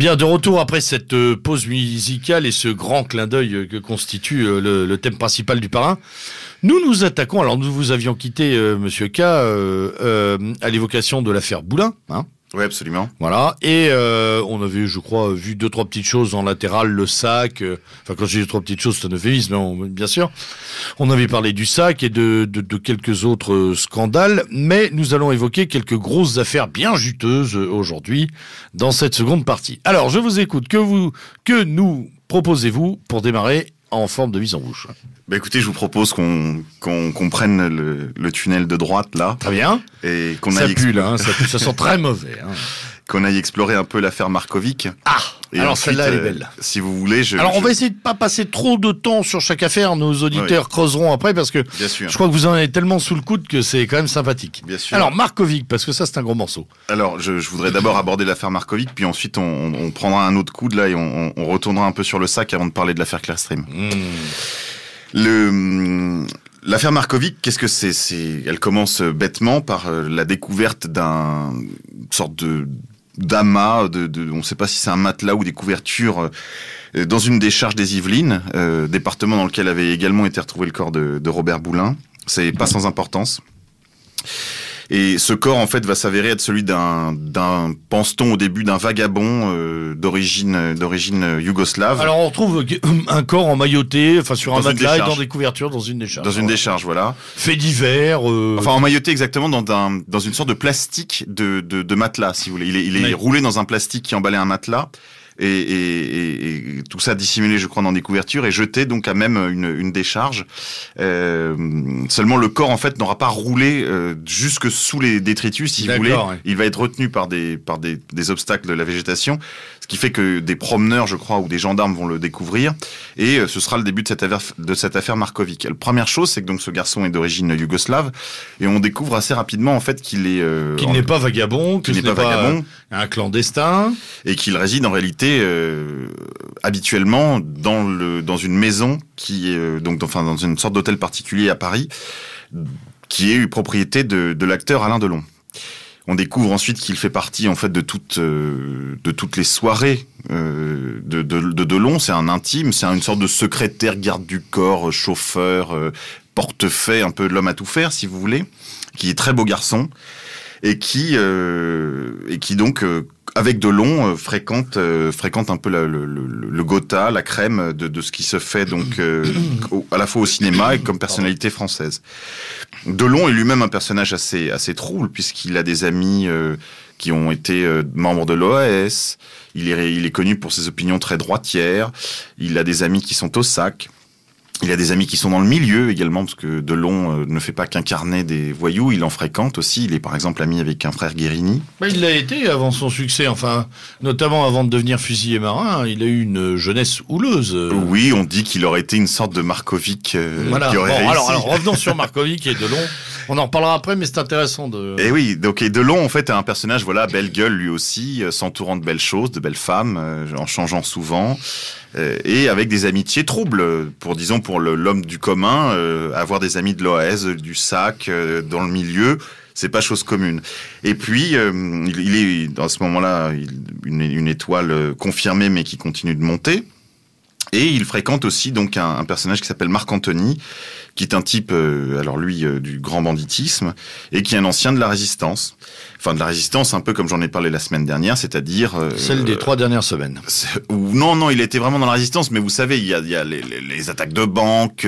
Bien, de retour après cette pause musicale et ce grand clin d'œil que constitue le thème principal du parrain. Nous nous attaquons, alors nous vous avions quitté, Monsieur K, à l'évocation de l'affaire Boulin, hein. Oui, absolument. Voilà, et on avait, je crois, vu 2-3 petites choses en latéral, le sac, enfin quand j'ai dit 3 petites choses, c'est un euphémisme, bien sûr. On avait parlé du sac et de quelques autres scandales, mais nous allons évoquer quelques grosses affaires bien juteuses aujourd'hui dans cette seconde partie. Alors, je vous écoute, que nous proposez-vous pour démarrer en forme de mise en bouche? Bah écoutez, je vous propose qu'on prenne le tunnel de droite là. Très bien. Et qu'on ça aille pue là, ça pue, ça sent très mauvais. Hein. Qu'on aille explorer un peu l'affaire Markovic. Ah. Et alors ensuite, celle-là elle est belle. Si vous voulez, on va essayer de pas passer trop de temps sur chaque affaire. Nos auditeurs creuseront après parce que je crois que vous en avez tellement sous le coude que c'est quand même sympathique. Bien sûr. Alors Markovic, parce que ça c'est un gros morceau. Alors je voudrais d'abord aborder l'affaire Markovic, puis ensuite on prendra un autre coude là et on retournera un peu sur le sac avant de parler de l'affaire Clearstream. L'affaire Markovic, qu'est-ce que c'est? Elle commence bêtement par la découverte d'un sorte d'amas, on ne sait pas si c'est un matelas ou des couvertures, dans une décharge des Yvelines, département dans lequel avait également été retrouvé le corps de Robert Boulin. C'est pas sans importance. Et ce corps, en fait, va s'avérer être celui d'un pense-t-on au début d'un vagabond d'origine yougoslave. Alors on retrouve un corps emmailloté, enfin sur un matelas et dans des couvertures dans une décharge. Dans une décharge, voilà. Fait divers. Enfin emmailloté exactement dans une sorte de plastique de matelas, si vous voulez. Il est roulé dans un plastique qui emballait un matelas. Et tout ça dissimulé, je crois, dans des couvertures et jeté donc à même une décharge. Seulement le corps en fait n'aura pas roulé jusque sous les détritus, si vous voulez. Ouais. Il va être retenu par des obstacles de la végétation, ce qui fait que des promeneurs, je crois, ou des gendarmes vont le découvrir. Et ce sera le début de cette affaire Markovic. La première chose, c'est que donc ce garçon est d'origine yougoslave et on découvre assez rapidement en fait qu'il n'est pas vagabond, qu'il n'est pas vagabond, un clandestin, et qu'il réside en réalité habituellement dans une maison qui est dans une sorte d'hôtel particulier à Paris, qui est propriété de l'acteur Alain Delon. On découvre ensuite qu'il fait partie en fait de toutes les soirées de Delon. C'est un intime, c'est une sorte de secrétaire, garde du corps, chauffeur, portefaix, un peu de l'homme à tout faire si vous voulez, qui est très beau garçon et qui donc avec Delon fréquente un peu le Gotha, la crème de ce qui se fait donc à la fois au cinéma et comme personnalité française. Delon est lui-même un personnage assez trouble puisqu'il a des amis qui ont été membres de l'OAS. Il est connu pour ses opinions très droitières. Il a des amis qui sont au SAC. Il a des amis qui sont dans le milieu également, parce que Delon ne fait pas qu'incarner des voyous, il en fréquente aussi. Il est par exemple ami avec un frère Guérini. Il l'a été avant son succès, enfin, notamment avant de devenir fusilier marin. Il a eu une jeunesse houleuse. Oui, on dit qu'il aurait été une sorte de Markovic voilà. qui aurait réussi. Alors revenons sur Markovic et Delon. On en reparlera après, mais c'est intéressant de... Et oui, donc Delon en fait est un personnage, voilà, belle gueule lui aussi, s'entourant de belles choses, de belles femmes, en changeant souvent. Et avec des amitiés troubles, pour l'homme du commun, avoir des amis de l'OAS, du SAC, dans le milieu, c'est pas chose commune. Et puis, il est, à ce moment-là, une étoile confirmée, mais qui continue de monter. Et il fréquente aussi donc un personnage qui s'appelle Marc Antony, qui est un type, du grand banditisme, et qui est un ancien de la Résistance. Enfin, de la Résistance, un peu comme j'en ai parlé la semaine dernière, c'est-à-dire... celle des 3 dernières semaines. Non, il était vraiment dans la Résistance, mais vous savez, il y a les attaques de banque,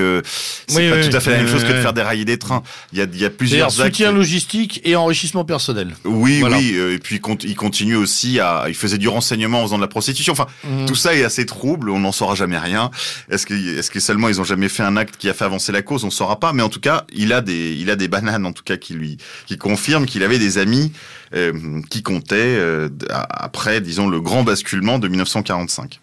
c'est pas tout à fait la même chose que de faire dérailler des trains. Il y a plusieurs actes... soutien logistique et enrichissement personnel. Oui, voilà. Oui, et puis il continue aussi il faisait du renseignement en faisant de la prostitution. Enfin, tout ça est assez trouble, on n'en saura jamais rien. Est-ce que seulement ils ont jamais fait un acte qui a fait avancer la cause, on saura pas, mais en tout cas, il a des bananes en tout cas qui confirment qu'il avait des amis qui comptaient après, disons, le grand basculement de 1945.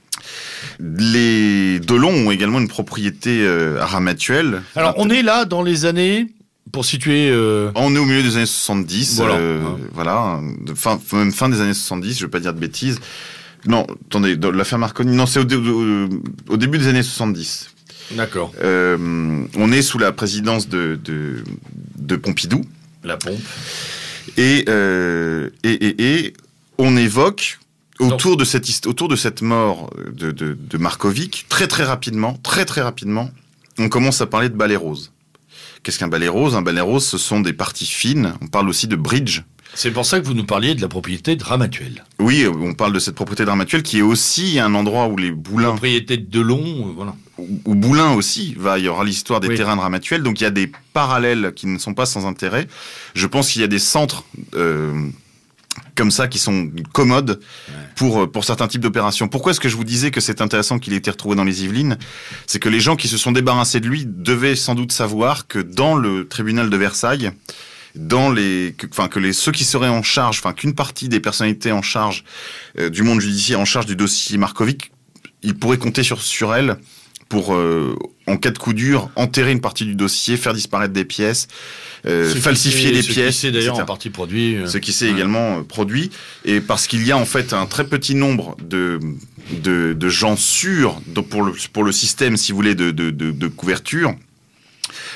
Les Delon ont également une propriété à Ramatuelle. Alors, on est là dans les années, pour situer... On est au milieu des années 70, voilà, fin des années 70, je vais pas dire de bêtises. Non, attendez, l'affaire Marconi, non, c'est au début des années 70. D'accord. On est sous la présidence de Pompidou. La pompe. Et on évoque autour de cette mort de Markovic, très rapidement, on commence à parler de balai rose. Qu'est-ce qu'un balai rose ? Un balai rose, ce sont des parties fines. On parle aussi de bridge. C'est pour ça que vous nous parliez de la propriété de Ramatuelle. Oui, on parle de cette propriété de Ramatuelle qui est aussi un endroit où les Boulins... Propriété de Delon, voilà. Où Boulins aussi, il y aura l'histoire des terrains de Ramatuelle. Donc il y a des parallèles qui ne sont pas sans intérêt. Je pense qu'il y a des centres... comme ça, qui sont commodes pour certains types d'opérations. Pourquoi est-ce que je vous disais que c'est intéressant qu'il ait été retrouvé dans les Yvelines ? C'est que les gens qui se sont débarrassés de lui devaient sans doute savoir que dans le tribunal de Versailles, ceux qui seraient en charge, qu'une partie des personnalités en charge du monde judiciaire, en charge du dossier Markovic, ils pourraient compter sur elles pour, en cas de coup dur, enterrer une partie du dossier, faire disparaître des pièces, falsifier des pièces. Ce qui s'est d'ailleurs en partie produit. Ce qui s'est également produit. Et parce qu'il y a en fait un très petit nombre de gens sûrs pour le système, si vous voulez, de couverture.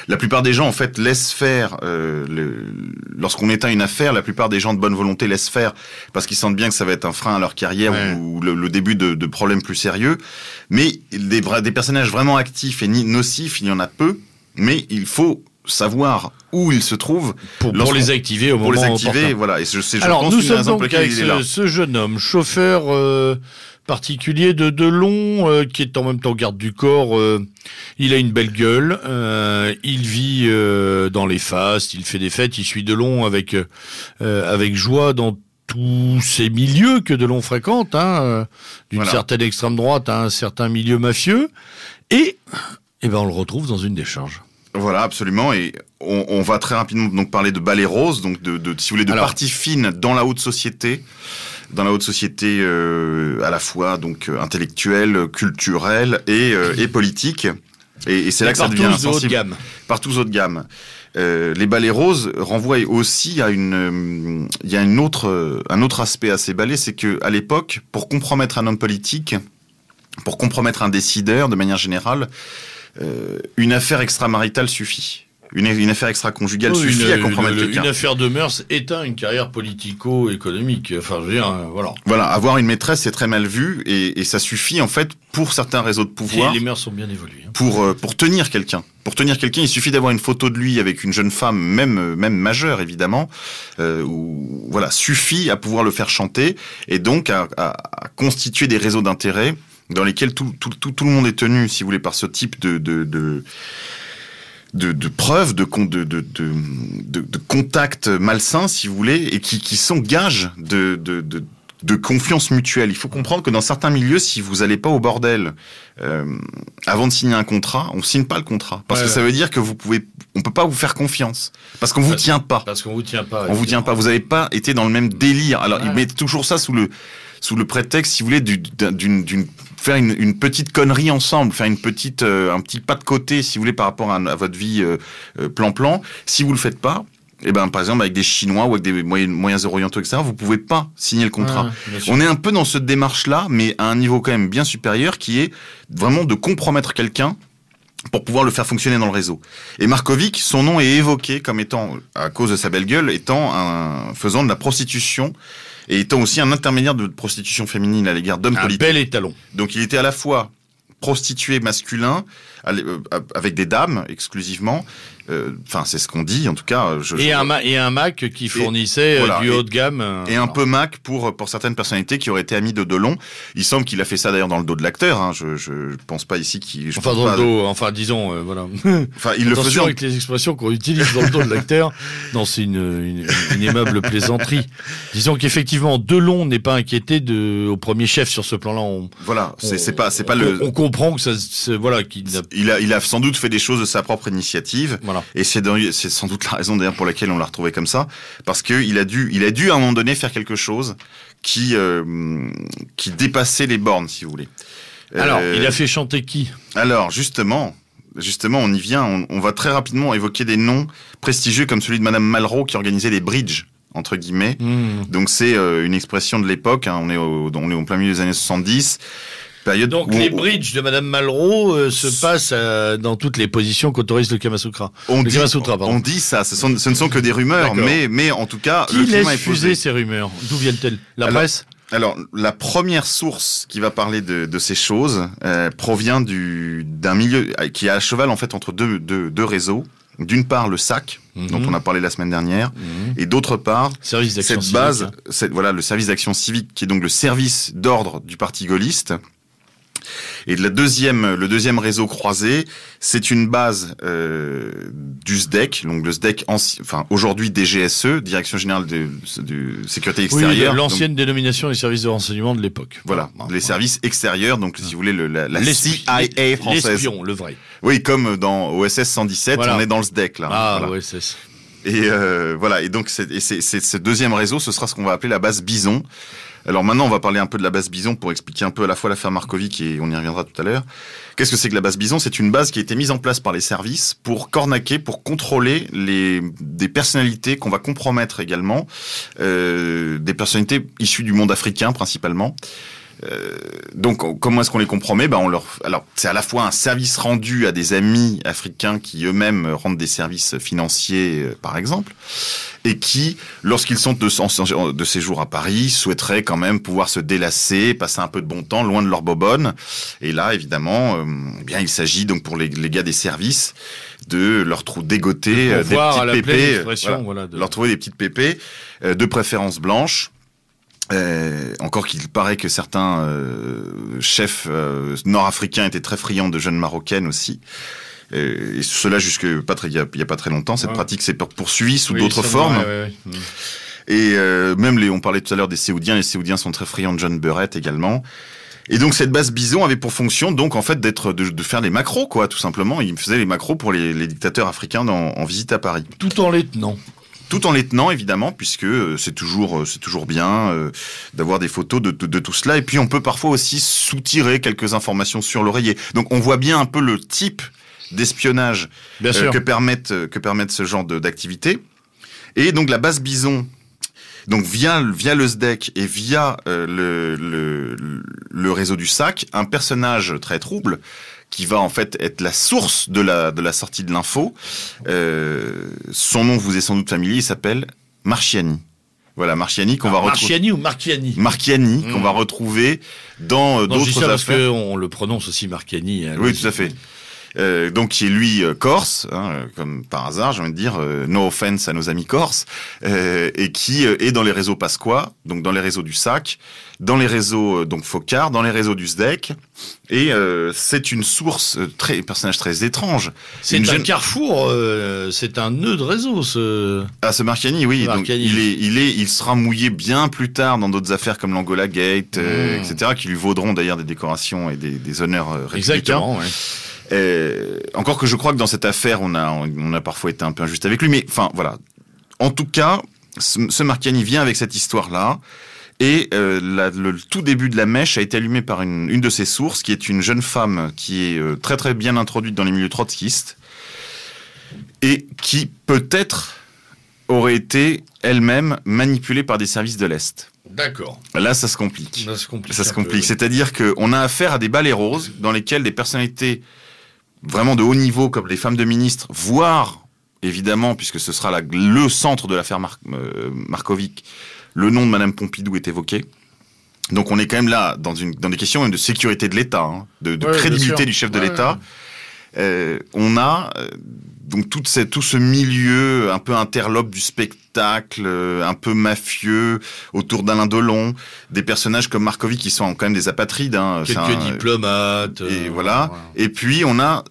La plupart des gens, en fait, laissent faire. Lorsqu'on éteint une affaire, la plupart des gens de bonne volonté laissent faire parce qu'ils sentent bien que ça va être un frein à leur carrière ou le début de problèmes plus sérieux. Mais des personnages vraiment actifs et nocifs, il y en a peu. Mais il faut savoir où ils se trouvent pour les activer au moment opportun. Voilà. Et alors, nous sommes donc avec ce jeune homme, chauffeur particulier de Delon, qui est en même temps garde du corps. Il a une belle gueule, il vit dans les fastes, il fait des fêtes, il suit Delon avec joie dans tous ces milieux que Delon fréquente, d'une certaine extrême droite à un certain milieu mafieux, et on le retrouve dans une décharge. Voilà, absolument, et on va très rapidement donc parler de balai rose, donc si vous voulez, de parties fines dans la haute société. Dans la haute société à la fois donc intellectuelle, culturelle et politique. Et c'est là que ça devient insensible. Partout haut de gamme. Les balais roses renvoient aussi à un autre aspect à ces balais, c'est que à l'époque, pour compromettre un homme politique, pour compromettre un décideur de manière générale, une affaire extramaritale suffit. Une affaire extra-conjugale suffit à compromettre quelqu'un. Une affaire de mœurs éteint une carrière politico-économique. Enfin, je veux dire, voilà. Voilà, avoir une maîtresse, c'est très mal vu, et ça suffit, en fait, pour certains réseaux de pouvoir. Et les mœurs sont bien évoluées. Pour tenir quelqu'un. Pour tenir quelqu'un, il suffit d'avoir une photo de lui avec une jeune femme, même majeure, évidemment, suffit à pouvoir le faire chanter, et donc à constituer des réseaux d'intérêt dans lesquels tout le monde est tenu, si vous voulez, par ce type de preuves, de contacts malsains, si vous voulez, et qui sont gages de confiance mutuelle. Il faut comprendre que dans certains milieux, si vous n'allez pas au bordel avant de signer un contrat, on signe pas le contrat, parce que ça veut dire que on peut pas vous faire confiance, parce qu'on vous tient pas. Parce qu'on vous tient pas. On vous tient pas. Vous n'avez pas été dans le même délire. Alors ils mettent toujours ça sous le prétexte, si vous voulez, faire une petite connerie ensemble, faire un petit pas de côté, si vous voulez, par rapport à votre vie plan. Si vous le faites pas, par exemple, avec des Chinois ou avec des moyens orientaux, etc., vous pouvez pas signer le contrat. On est un peu dans cette démarche-là, mais à un niveau quand même bien supérieur, qui est vraiment de compromettre quelqu'un pour pouvoir le faire fonctionner dans le réseau. Et Markovic, son nom est évoqué comme étant, à cause de sa belle gueule, faisant de la prostitution, et étant aussi un intermédiaire de prostitution féminine à l'égard d'hommes politiques. Un bel étalon. Donc il était à la fois prostitué masculin, avec des dames exclusivement, c'est ce qu'on dit en tout cas. Et un Mac qui fournissait du haut de gamme. Et un peu Mac pour certaines personnalités qui auraient été amies de Delon. Il semble qu'il a fait ça d'ailleurs dans le dos de l'acteur. Je pense pas ici qu'il. Disons, voilà. Il le faisait avec les expressions qu'on utilise dans le dos de l'acteur. Non, c'est une aimable plaisanterie. Disons qu'effectivement, Delon n'est pas inquiété au premier chef sur ce plan-là. C'est pas le. On comprend que il a sans doute fait des choses de sa propre initiative. Voilà. Et c'est sans doute la raison d'ailleurs pour laquelle on l'a retrouvé comme ça, parce que il a dû à un moment donné faire quelque chose qui dépassait les bornes, si vous voulez. Alors, il a fait chanter qui ? Alors, justement, on y vient. On va très rapidement évoquer des noms prestigieux comme celui de Madame Malraux qui organisait les bridges, entre guillemets. Donc c'est une expression de l'époque. On est en plein milieu des années 70. Donc les bridges de Madame Malraux se passent dans toutes les positions qu'autorise le Kamasutra. On dit ça, ce ne sont que des rumeurs, mais en tout cas... Qui laisse fuser ces rumeurs ? D'où viennent-elles ? La presse ? Alors, la première source qui va parler de ces choses provient d'un milieu qui est à cheval en fait entre deux réseaux. D'une part, le SAC, dont on a parlé la semaine dernière, et d'autre part, cette base, le service d'action civique, qui est donc le service d'ordre du parti gaulliste. Et le deuxième réseau croisé, c'est une base du SDEC, donc le SDEC, aujourd'hui DGSE, Direction Générale de Sécurité Extérieure. Oui, l'ancienne dénomination des services de renseignement de l'époque. Voilà, les services extérieurs, donc si vous voulez la CIA française. L'espion, le vrai. Oui, comme dans OSS 117, on est dans le SDEC là. Ah, voilà. OSS. Et voilà, et donc c'est ce deuxième réseau, ce sera ce qu'on va appeler la base Bison. Alors maintenant, on va parler un peu de la base Bison pour expliquer un peu à la fois l'affaire Markovic et on y reviendra tout à l'heure. Qu'est-ce que c'est que la base Bison ? C'est une base qui a été mise en place par les services pour cornaquer, pour contrôler des personnalités qu'on va compromettre également, des personnalités issues du monde africain principalement. Donc, comment est-ce qu'on les compromet ? Alors, c'est à la fois un service rendu à des amis africains qui eux-mêmes rendent des services financiers, par exemple, et qui, lorsqu'ils sont de séjour à Paris, souhaiteraient quand même pouvoir se délasser, passer un peu de bon temps loin de leur bobonne. Et là, évidemment, il s'agit donc pour les gars des services de leur dégoter des petites pépées, leur trouver des petites pépées, de préférence blanches. Encore qu'il paraît que certains chefs nord-africains étaient très friands de jeunes marocaines aussi. Et cela jusque il y a pas très longtemps. Cette pratique s'est poursuivie sous d'autres formes. Et même on parlait tout à l'heure des Séoudiens. Les Séoudiens sont très friands de John Burrett également. Et donc cette base Bison avait pour fonction donc en fait de faire les macros quoi, tout simplement. Ils faisaient les macros pour les dictateurs africains en visite à Paris. Tout en les tenant. Tout en les tenant, évidemment, puisque c'est toujours bien d'avoir des photos de tout cela. Et puis, on peut parfois aussi soutirer quelques informations sur l'oreiller. Donc, on voit bien un peu le type d'espionnage que permettent ce genre d'activité. Et donc, la base Bison, donc via le SDEC et via le réseau du SAC, un personnage très trouble qui va en fait être la source de la sortie de l'info. Son nom vous est sans doute familier, il s'appelle Marchiani. Voilà, Marchiani qu'on va retrouver. Marchiani ou Marchiani ? Marchiani qu'on va retrouver dans d'autres affaires. Parce qu'on le prononce aussi Marchiani. Oui, tout à fait. Donc qui est lui corse, comme par hasard, j'ai envie de dire, no offense à nos amis corses, et qui est dans les réseaux pasquois, donc dans les réseaux du SAC, dans les réseaux donc Focard, dans les réseaux du SDEC, et c'est une source personnage très étrange. C'est un carrefour, c'est un nœud de réseau ce Marchiani, oui. Marchiani. Donc il sera mouillé bien plus tard dans d'autres affaires comme l'Angola Gate, etc., qui lui vaudront d'ailleurs des décorations et des honneurs républicains. Exactement. Ouais. Encore que je crois que dans cette affaire, on a parfois été un peu injuste avec lui, mais enfin voilà. En tout cas, ce Marchiani vient avec cette histoire-là, et le tout début de la mèche a été allumé par une de ses sources, qui est une jeune femme qui est très très bien introduite dans les milieux trotskistes, et qui peut-être aurait été elle-même manipulée par des services de l'Est. D'accord. Là, ça se complique. Ça se complique. C'est-à-dire qu'on a affaire à des balais roses dans lesquels des personnalités vraiment de haut niveau, comme les femmes de ministres, voire, évidemment, puisque ce sera le centre de l'affaire Markovic, le nom de Madame Pompidou est évoqué. Donc on est quand même là dans des questions même de sécurité de l'État, de crédibilité du chef de l'État. On a donc tout ce milieu un peu interlope du spectacle, un peu mafieux, autour d'Alain Delon, des personnages comme Markovic qui sont quand même des apatrides. Quelques diplomates. Et voilà. Et puis on a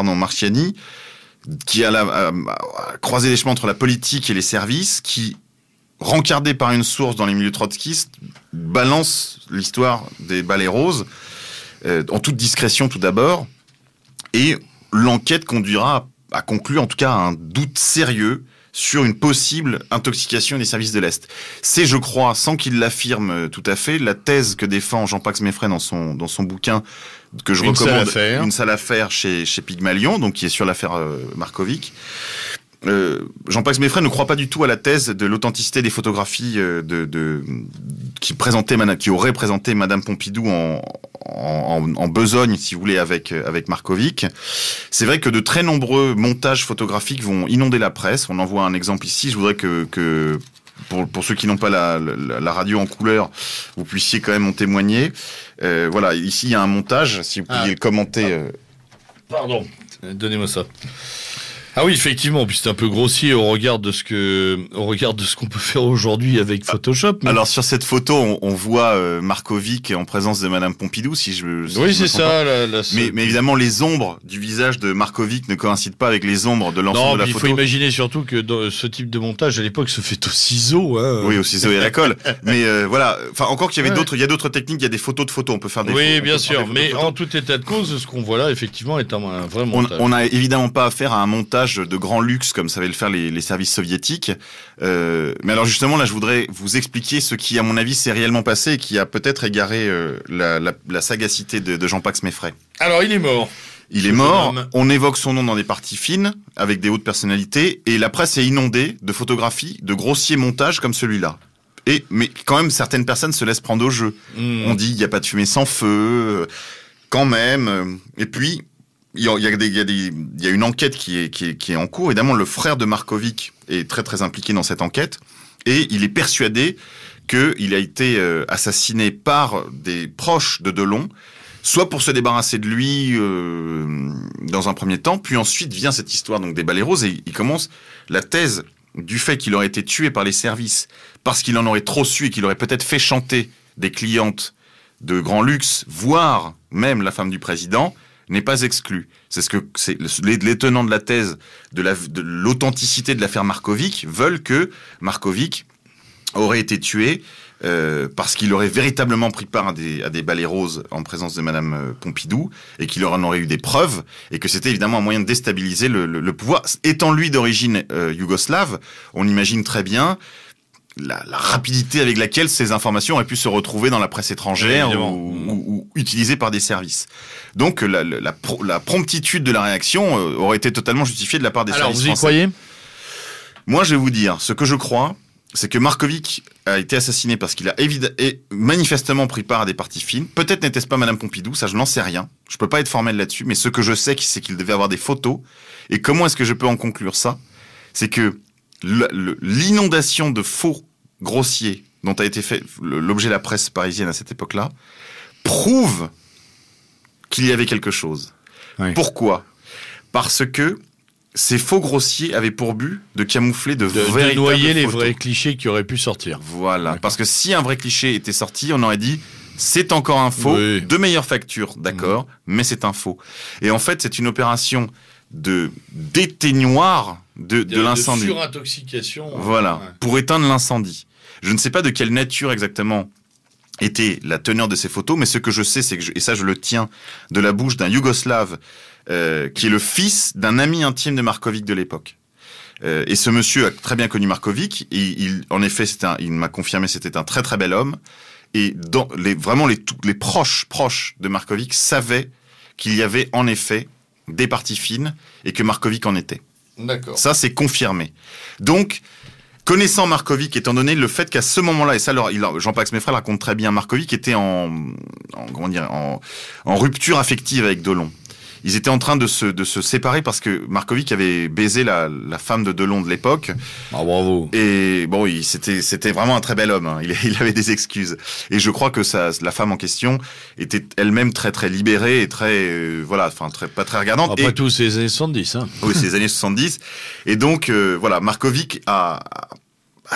Marchiani, qui a croisé les chemins entre la politique et les services, qui, rencardé par une source dans les milieux trotskistes, balance l'histoire des balais roses, en toute discrétion tout d'abord, et l'enquête conduira à conclure en tout cas un doute sérieux sur une possible intoxication des services de l'Est. C'est, je crois, sans qu'il l'affirme tout à fait, la thèse que défend Jean-Pax Meffray dans son bouquin que je recommande, Une sale affaire chez Pygmalion, donc qui est sur l'affaire Markovic. Jean-Pax Meffray ne croit pas du tout à la thèse de l'authenticité des photographies qui auraient présenté Madame Pompidou en besogne, si vous voulez, avec Markovic. C'est vrai que de très nombreux montages photographiques vont inonder la presse. On en voit un exemple ici. Je voudrais que pour ceux qui n'ont pas la radio en couleur, vous puissiez quand même en témoigner. Voilà, ici il y a un montage, si vous pouviez le commenter. Pardon, donnez-moi ça. Ah oui, effectivement, puis c'est un peu grossier au regard de ce qu'on peut faire aujourd'hui avec Photoshop. Mais... Alors sur cette photo, on voit Markovic en présence de Madame Pompidou, oui, c'est ça. Mais évidemment, les ombres du visage de Markovic ne coïncident pas avec les ombres de l'ensemble de la photo. Il faut imaginer surtout que dans ce type de montage à l'époque se fait au ciseau. Hein. Oui, au ciseau et à la colle. Mais voilà, enfin encore qu'il y avait il y a d'autres techniques, il y a des photos de photos, on peut faire des. Oui, bien sûr. Mais en tout état de cause, ce qu'on voit là, effectivement, est un vrai montage. On n'a évidemment pas affaire à un montage de grand luxe comme savaient le faire les services soviétiques. Mais alors justement là, je voudrais vous expliquer ce qui, à mon avis, s'est réellement passé et qui a peut-être égaré la sagacité de Jean-Pax Meffray. Alors il est mort. Il est mort. On évoque son nom dans des parties fines avec des hautes personnalités et la presse est inondée de photographies, de grossiers montages comme celui-là. Mais quand même, certaines personnes se laissent prendre au jeu. On dit il n'y a pas de fumée sans feu, quand même. Et puis il y a une enquête qui est en cours. Évidemment, le frère de Markovic est très très impliqué dans cette enquête et il est persuadé qu'il a été assassiné par des proches de Delon, soit pour se débarrasser de lui dans un premier temps, puis ensuite vient cette histoire donc des balais roses et il commence la thèse du fait qu'il aurait été tué par les services parce qu'il en aurait trop su et qu'il aurait peut-être fait chanter des clientes de grand luxe, voire même la femme du président, n'est pas exclu. Les tenants de la thèse de l'authenticité de l'affaire Markovic veulent que Markovic aurait été tué parce qu'il aurait véritablement pris part à des balais roses en présence de Madame Pompidou et qu'il en aurait eu des preuves et que c'était évidemment un moyen de déstabiliser le pouvoir. Étant lui d'origine yougoslave, on imagine très bien la rapidité avec laquelle ces informations auraient pu se retrouver dans la presse étrangère ou utilisées par des services. Donc la promptitude de la réaction aurait été totalement justifiée de la part des services français. Alors vous y croyez ? Moi je vais vous dire, ce que je crois, c'est que Markovic a été assassiné parce qu'il a manifestement pris part à des parties fines. Peut-être n'était-ce pas Madame Pompidou, ça je n'en sais rien. Je peux pas être formel là-dessus, mais ce que je sais, c'est qu'il devait avoir des photos. Et comment est-ce que je peux en conclure ça ? C'est que l'inondation de faux grossiers dont a été fait l'objet de la presse parisienne à cette époque-là prouve qu'il y avait quelque chose. Oui. Pourquoi ? Parce que ces faux grossiers avaient pour but de camoufler de noyer les photos. vrais clichés qui auraient pu sortir. Voilà, d'accord. Parce que si un vrai cliché était sorti, on aurait dit c'est encore un faux, de meilleure facture, d'accord, mais c'est un faux. Et en fait, c'est une opération d'éteignoir de l'incendie. De surintoxication. Voilà, pour éteindre l'incendie. Je ne sais pas de quelle nature exactement était la teneur de ces photos, mais ce que je sais, c'est que, et ça je le tiens de la bouche d'un Yougoslave qui est le fils d'un ami intime de Markovic de l'époque. Et ce monsieur a très bien connu Markovic, et en effet, il m'a confirmé c'était un très très bel homme, et les proches de Markovic savaient qu'il y avait en effet des parties fines, et que Markovic en était. D'accord. Ça, c'est confirmé. Donc, connaissant Markovic, étant donné le fait qu'à ce moment-là, et ça, Jean-Pax Meffray raconte très bien, Markovic était en rupture affective avec Delon. Ils étaient en train de se séparer parce que Markovic avait baisé la femme de Delon de l'époque. Ah, bravo. Et bon, c'était vraiment un très bel homme. Hein. Il avait des excuses. Et je crois que la femme en question était elle-même très très libérée et très pas très regardante. Après tout, c'est les années 70. Hein. Oui, c'est les années 70. Et donc voilà, Markovic a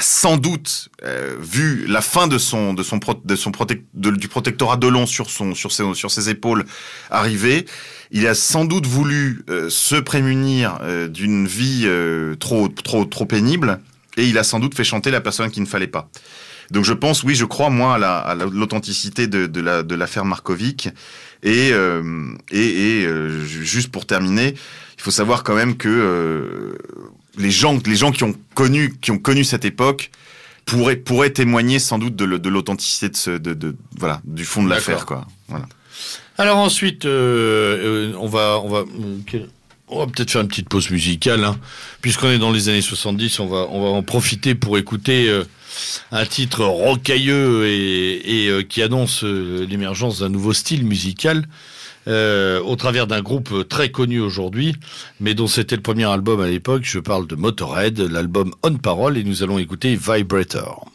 sans doute vu la fin du protectorat Delon sur ses épaules arriver. Il a sans doute voulu se prémunir d'une vie trop pénible, et il a sans doute fait chanter la personne qu'il ne fallait pas. Donc je crois moi à l'authenticité de l'affaire Markovic. Et juste pour terminer, il faut savoir quand même que les gens qui ont connu cette époque pourraient témoigner sans doute de l'authenticité du fond de l'affaire, quoi. Voilà. Alors ensuite, on va peut-être faire une petite pause musicale, hein. Puisqu'on est dans les années 70, on va en profiter pour écouter un titre rocailleux et qui annonce l'émergence d'un nouveau style musical au travers d'un groupe très connu aujourd'hui, mais dont c'était le premier album à l'époque. Je parle de Motörhead, l'album On Parole, et nous allons écouter Vibrator.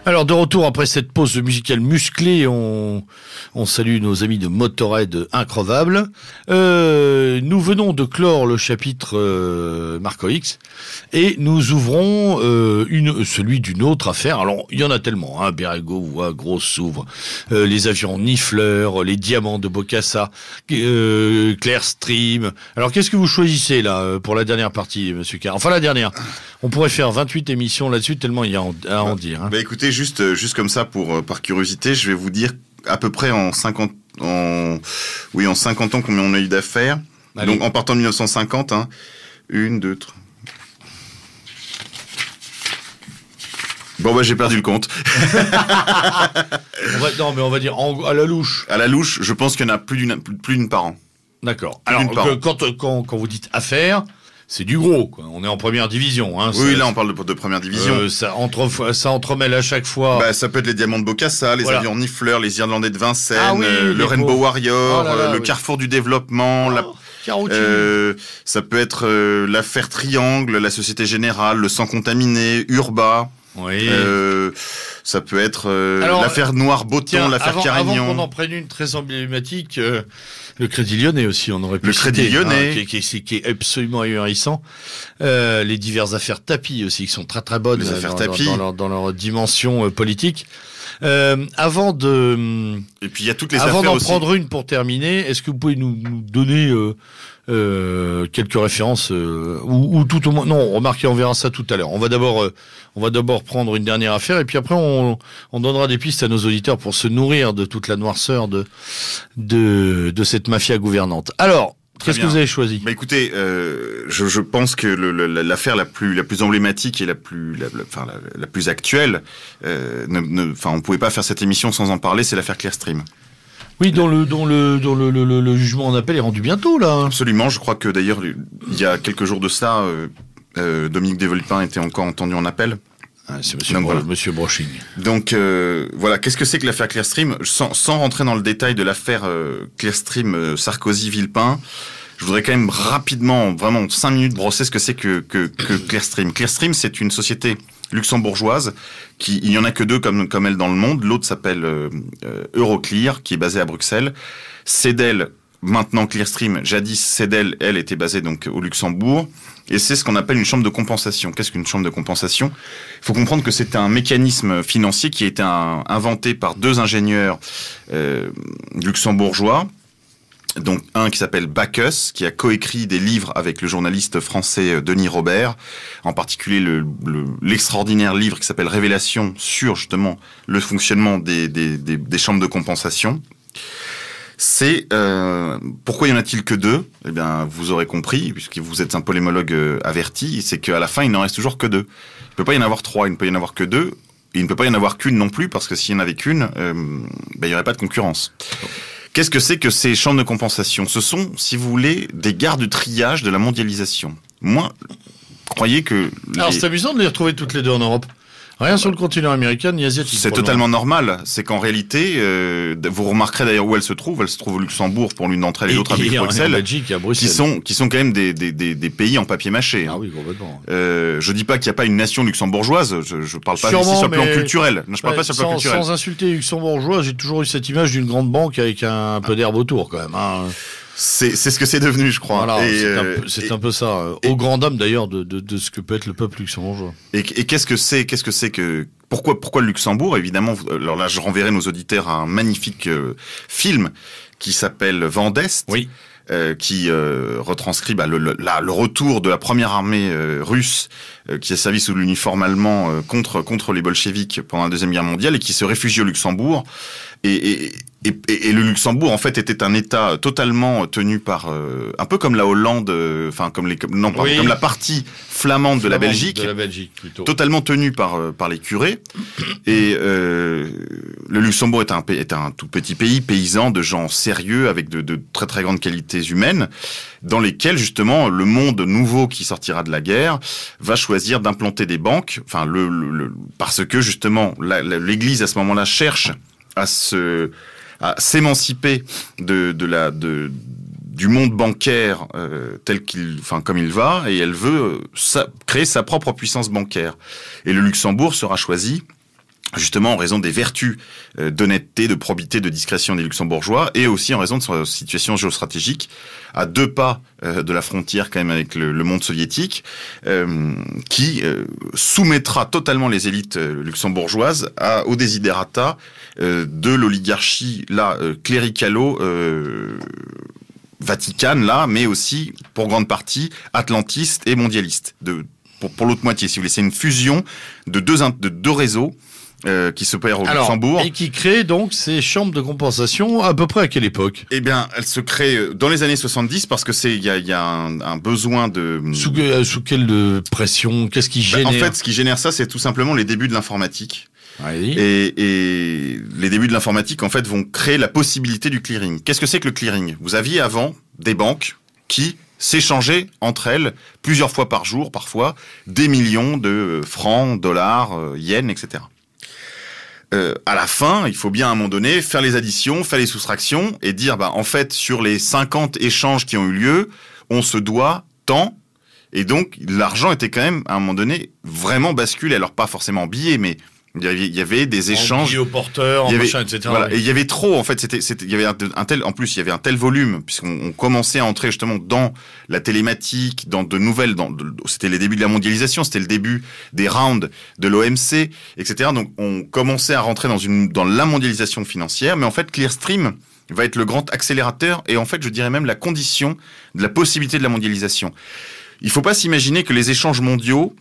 Alors de retour après cette pause musicale musclée, on salue nos amis de Motörhead increvables. Nous venons de clore le chapitre Marco X et nous ouvrons celui d'une autre affaire. Alors il y en a tellement, hein, Bérégovoy, voix grosse s'ouvre, les avions Nifleur, les diamants de Bokassa, Clearstream. Alors qu'est-ce que vous choisissez là pour la dernière partie, Monsieur Carr? Enfin la dernière. On pourrait faire 28 émissions là-dessus tellement il y a à en dire. Hein. Bah écoutez, juste comme ça par curiosité, je vais vous dire à peu près en 50 ans combien on a eu d'affaires. Allez. Donc en partant de 1950, hein, 1, 2, 3. Bon bah j'ai perdu le compte. On va dire à la louche. À la louche, je pense qu'il y en a plus d'une par an. D'accord. Alors quand vous dites affaires, c'est du gros, quoi. On est en première division. Hein. Oui, là on parle de première division. Ça entremêle à chaque fois. Bah, ça peut être les diamants de Bokassa, les avions Nifleur, les Irlandais de Vincennes, le Rainbow Warrior, le Carrefour du Développement. Ça peut être l'affaire Triangle, la Société Générale, le sang contaminé, Urba. Oui. Ça peut être l'affaire Noir-Botton, l'affaire Carignan. Avant qu'on en prenne une très emblématique, le Crédit Lyonnais aussi, on aurait pu le Crédit Lyonnais, hein, qui est absolument ahurissant. Les diverses affaires Tapie aussi, qui sont très très bonnes dans leur dimension politique. Avant de, et puis il y a toutes les avant affaires d'en aussi. Prendre une pour terminer, est-ce que vous pouvez nous donner quelques références ou tout au moins non, remarquez, on verra ça tout à l'heure. On va d'abord prendre une dernière affaire et puis après on donnera des pistes à nos auditeurs pour se nourrir de toute la noirceur de cette mafia gouvernante. Alors, Qu'est-ce que vous avez choisi? Bah écoutez, je pense que l'affaire la plus emblématique et la plus actuelle, on pouvait pas faire cette émission sans en parler, c'est l'affaire Clearstream. Oui, dont le jugement en appel est rendu bientôt, là. Absolument, je crois que d'ailleurs, il y a quelques jours de ça, Dominique de Villepin était encore entendu en appel. Ah, c'est Monsieur Broching. Donc voilà, qu'est-ce que c'est que l'affaire Clearstream? Sans rentrer dans le détail de l'affaire Clearstream Sarkozy-Villepin, je voudrais quand même rapidement, vraiment 5 minutes, brosser ce que c'est que Clearstream. Clearstream, c'est une société luxembourgeoise il y en a que 2 comme elle dans le monde. L'autre s'appelle Euroclear, qui est basée à Bruxelles. Cedel, maintenant Clearstream, jadis Cedel, elle était basée donc au Luxembourg. Et c'est ce qu'on appelle une chambre de compensation. Qu'est-ce qu'une chambre de compensation? Il faut comprendre que c'est un mécanisme financier qui a été inventé par 2 ingénieurs luxembourgeois. Donc un qui s'appelle Bacchus, qui a coécrit des livres avec le journaliste français Denis Robert, en particulier l'extraordinaire livre qui s'appelle Révélation sur justement le fonctionnement des chambres de compensation. C'est pourquoi y en a-t-il que 2? Eh bien, vous aurez compris, puisque vous êtes un polémologue averti, c'est qu'à la fin, il n'en reste toujours que 2. Il ne peut pas y en avoir 3, il ne peut y en avoir que 2. Il ne peut pas y en avoir qu'une non plus, parce que s'il y en avait qu'une, il n'y aurait pas de concurrence. Qu'est-ce que c'est que ces chambres de compensation? Ce sont, si vous voulez, des gares de triage de la mondialisation. Moi, croyez que... Alors, c'est amusant de les retrouver toutes les 2 en Europe. Rien sur le continent américain ni asiatique. C'est totalement normal. C'est qu'en réalité, vous remarquerez d'ailleurs où elles se trouvent. Elles se trouvent au Luxembourg pour l'une d'entre elles et l'autre à Bruxelles. En Belgique et à Bruxelles. Qui sont quand même des pays en papier mâché. Ah oui, complètement. Je dis pas qu'il n'y a pas une nation luxembourgeoise. Je parle pas ici sur le plan culturel. Non, je parle pas sur le plan culturel. Sans insulter les Luxembourgeois, j'ai toujours eu cette image d'une grande banque avec un peu d'herbe autour quand même. Hein. C'est ce que c'est devenu, je crois. Voilà, c'est un peu ça. Au grand dame d'ailleurs de ce que peut être le peuple luxembourgeois. Et qu'est-ce que c'est que pourquoi le Luxembourg? Évidemment, alors là, je renverrai nos auditeurs à un magnifique film qui s'appelle Vent d'Est. Oui. Qui retranscrit le retour de la première armée russe qui a servi sous l'uniforme allemand contre les bolcheviks pendant la Deuxième Guerre mondiale et qui se réfugie au Luxembourg. Et le Luxembourg, en fait, était un État totalement tenu par un peu comme la Hollande, comme la partie flamande de la Belgique, plutôt. Totalement tenu par les curés. Et le Luxembourg est un tout petit pays paysan de gens sérieux avec de très très grandes qualités humaines, dans lesquels justement le monde nouveau qui sortira de la guerre va choisir d'implanter des banques. Enfin, parce que justement l'Église à ce moment-là cherche à s'émanciper du monde bancaire comme il va, et elle veut créer sa propre puissance bancaire. Et le Luxembourg sera choisi justement en raison des vertus d'honnêteté, de probité, de discrétion des Luxembourgeois, et aussi en raison de sa situation géostratégique, à 2 pas de la frontière quand même avec le monde soviétique, qui soumettra totalement les élites luxembourgeoises aux desiderata de l'oligarchie cléricalo vaticane mais aussi pour grande partie atlantiste et mondialiste. Pour l'autre moitié, si vous voulez, c'est une fusion de deux réseaux qui s'opèrent au Luxembourg. Et qui crée donc ces chambres de compensation à peu près à quelle époque? Eh bien, elles se créent dans les années 70 parce que il y a un besoin de... Sous quelle pression? Qu'est-ce qui génère? En fait, ce qui génère ça, c'est tout simplement les débuts de l'informatique. Oui. Et les débuts de l'informatique, en fait, vont créer la possibilité du clearing. Qu'est-ce que c'est que le clearing? Vous aviez avant des banques qui s'échangeaient entre elles plusieurs fois par jour, parfois, des millions de francs, dollars, yens, etc. À la fin, il faut bien à un moment donné faire les additions, faire les soustractions et dire, en fait, sur les 50 échanges qui ont eu lieu, on se doit tant. Et donc, l'argent était quand même, à un moment donné, vraiment basculé. Alors, pas forcément en billets, mais il y avait des échanges. En billets au porteur, machin, etc. Voilà. Et il y avait trop, en fait, il y avait en plus, il y avait un tel volume, puisqu'on commençait à entrer justement dans la télématique, dans de nouvelles, c'était les débuts de la mondialisation, c'était le début des rounds de l'OMC, etc. Donc, on commençait à rentrer dans la mondialisation financière, mais en fait, Clearstream va être le grand accélérateur et en fait, je dirais même la condition de la possibilité de la mondialisation. Il faut pas s'imaginer que les échanges mondiaux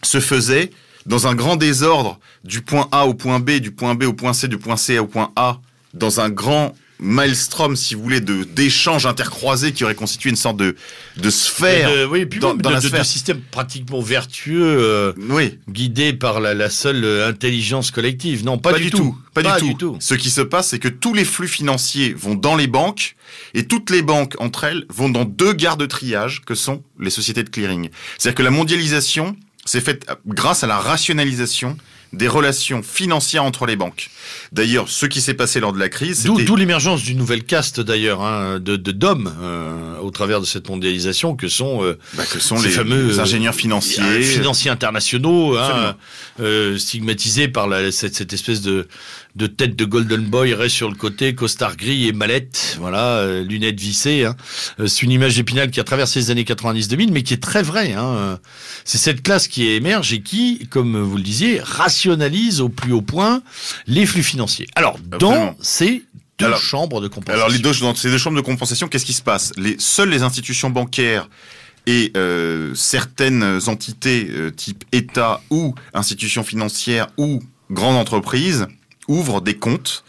se faisaient dans un grand désordre du point A au point B, du point B au point C, du point C au point A, dans un grand maelstrom, si vous voulez, d'échanges intercroisés qui auraient constitué une sorte de sphère. Oui, et puis dans la sphère. De système pratiquement vertueux, guidé par la seule intelligence collective. Non, pas du tout. Pas du tout. Ce qui se passe, c'est que tous les flux financiers vont dans les banques et toutes les banques, entre elles, vont dans 2 gares de triage que sont les sociétés de clearing. C'est-à-dire que la mondialisation s'est faite grâce à la rationalisation des relations financières entre les banques. D'ailleurs, ce qui s'est passé lors de la crise... D'où l'émergence d'une nouvelle caste, d'ailleurs, d'hommes au travers de cette mondialisation, que sont les fameux ingénieurs financiers internationaux, stigmatisés par cette espèce de tête de Golden Boy, reste sur le côté, costard gris et mallette, lunettes vissées. C'est une image d'Épinal qui a traversé les années 90-2000, mais qui est très vraie. C'est cette classe qui émerge et qui, comme vous le disiez, rationalise au plus haut point les flux financiers. Alors, dans ces deux chambres de compensation. Alors, dans ces 2 chambres de compensation, qu'est-ce qui se passe? Seules les institutions bancaires et certaines entités type État ou institutions financières ou grandes entreprises ouvrent des comptes,